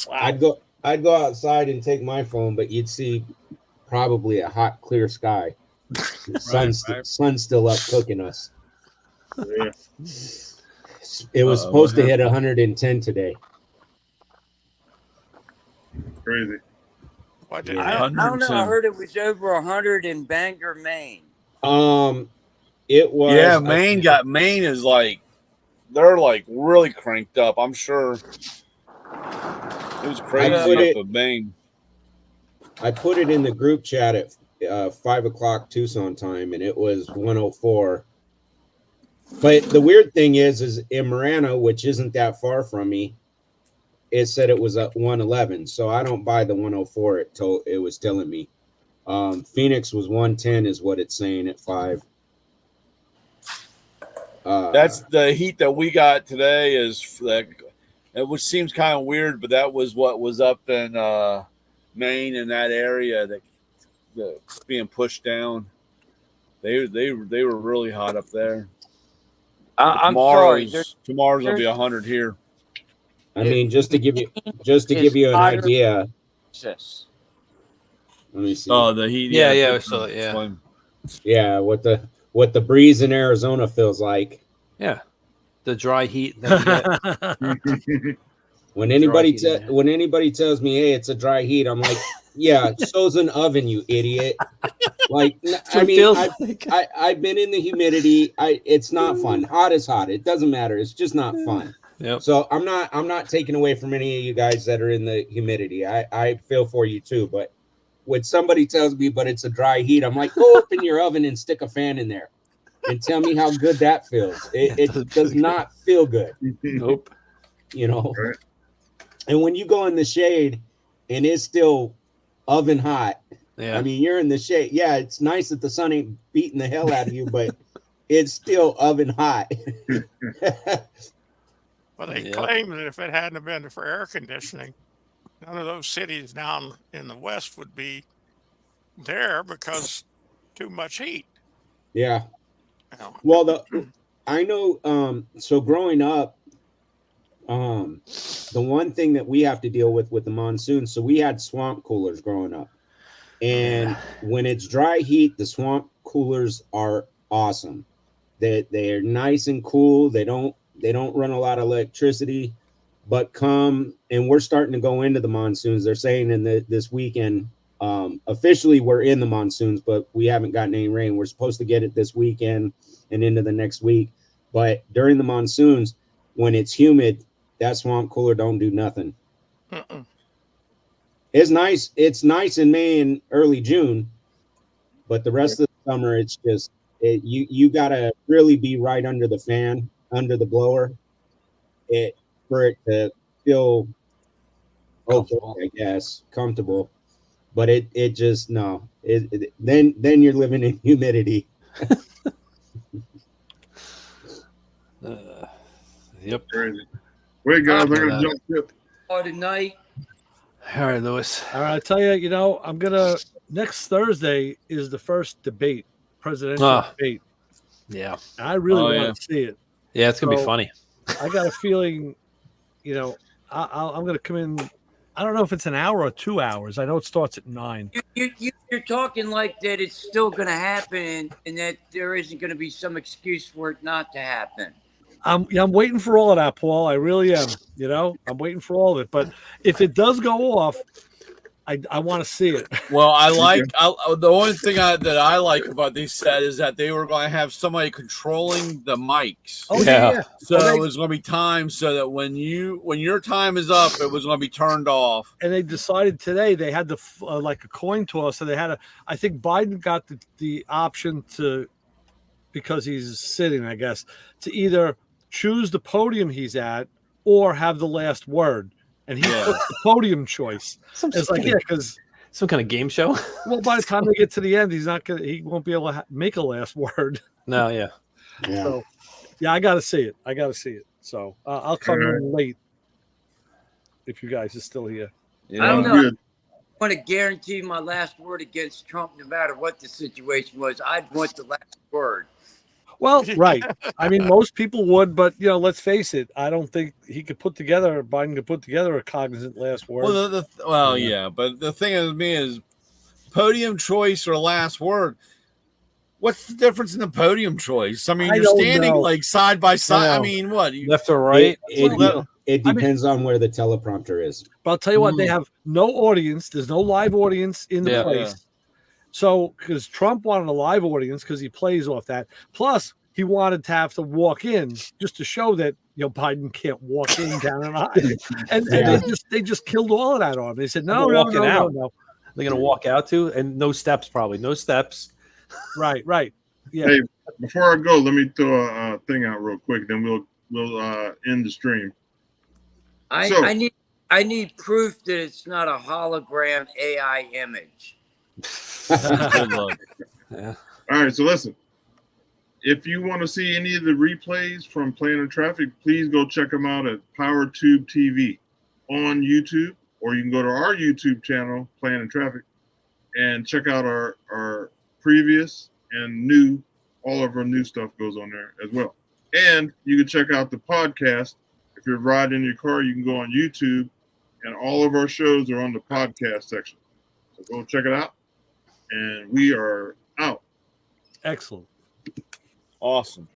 Wow. I'd go outside and take my phone, but you'd see probably a hot, clear sky. The sun's still up cooking us. Yeah. It was supposed to hit 110 today. Crazy. I I don't know. I heard it was over 100 in Bangor, Maine. It was. Yeah, Maine is like, they're like really cranked up. I'm sure it was crazy up in Maine. I put it in the group chat at 5 o'clock Tucson time, and it was 104. But the weird thing is in Marana, which isn't that far from me, it said it was at 111. So I don't buy the 104. It was telling me. Phoenix was 110 is what it's saying at 5. That's the heat that we got today, is that, which seems kind of weird, but that was what was up in Maine in that area that being pushed down. They were really hot up there. I'm sorry. Tomorrow's gonna be 100 here. I mean, just to give you an idea. Let me see. Oh, the heat. Yeah. So yeah. Yeah, what the breeze in Arizona feels like. Yeah. The dry heat. That we get. When anybody tells me, "Hey, it's a dry heat," I'm like, "Yeah, so's an oven, you idiot." Like, I mean, I've been in the humidity. It's not fun. Hot is hot. It doesn't matter. It's just not fun. Yep. So I'm not taking away from any of you guys that are in the humidity. I feel for you too. But when somebody tells me, "But it's a dry heat," I'm like, "Go open your oven and stick a fan in there, and tell me how good that feels." It does not feel good. Nope. You know. And when you go in the shade and it's still oven hot, yeah. I mean, you're in the shade. Yeah, it's nice that the sun ain't beating the hell out of you, but it's still oven hot. Well, they claim that if it hadn't been for air conditioning, none of those cities down in the West would be there because too much heat. Yeah. Well, I know. So growing up, the one thing that we have to deal with the monsoon. So we had swamp coolers growing up, and when it's dry heat, the swamp coolers are awesome. They're nice and cool. They don't run a lot of electricity, but and we're starting to go into the monsoons. They're saying in this weekend, officially we're in the monsoons, but we haven't gotten any rain. We're supposed to get it this weekend and into the next week. But during the monsoons, when it's humid, that swamp cooler don't do nothing. It's nice. It's nice in May and early June, but the rest of the summer, it's just you gotta really be right under the fan, under the blower, for it to feel okay, I guess, comfortable. But it just no. Then you're living in humidity. Yep. Crazy. Wait, guys, I gotta jump ship. Tonight. All right, Lewis. All right, I tell you, I'm gonna next Thursday is the first debate, presidential debate. Yeah, I really want to see it. Yeah, it's gonna be funny. I got a feeling, I'm gonna come in. I don't know if it's an hour or 2 hours. I know it starts at 9. You're talking like that it's still going to happen and that there isn't going to be some excuse for it not to happen. I'm waiting for all of that, Paul. I really am. I'm waiting for all of it. But if it does go off, I want to see it. Well, the only thing that I like about they said is that they were going to have somebody controlling the mics. Oh Yeah. yeah. So Oh, it was going to be timed so that when your time is up, it was going to be turned off. And they decided today they had like a coin toss. So they had I think Biden got the option to, because he's sitting, I guess, to either choose the podium he's at or have the last word. And he took the podium choice. It's like, yeah, because some kind of game show. well, by the time they get to the end, he won't be able to make a last word. No, yeah. Yeah. So, yeah, I got to see it. So I'll come in late if you guys are still here. Yeah. I don't Sounds know. good. I want to guarantee my last word against Trump, no matter what the situation was. I'd want the last word. Well, right. I mean, most people would, but let's face it. I don't think Biden could put together a cognizant last word. Well, yeah, but the thing with me is podium choice or last word. What's the difference in the podium choice? I mean, you're standing like side by side. I mean, what? Left or right? It depends on where the teleprompter is. But I'll tell you what, they have no audience. There's no live audience in the place. Yeah. So, because Trump wanted a live audience because he plays off that. Plus, he wanted to have to walk in just to show that Biden can't walk in down an aisle. And they just killed all of that on him. They said no. They're gonna walk out too, and no steps, probably no steps. Right. Yeah. Hey, before I go, let me throw a thing out real quick. Then we'll end the stream. I need proof that it's not a hologram AI image. Good luck. Yeah. All right, so listen. If you want to see any of the replays from Playing in Traffic, please go check them out at PowerTube TV on YouTube, or you can go to our YouTube channel, Playing in Traffic, and check out our previous and new. All of our new stuff goes on there as well. And you can check out the podcast. If you're riding in your car, you can go on YouTube, and all of our shows are on the podcast section. So go check it out. And we are out. Excellent. Awesome.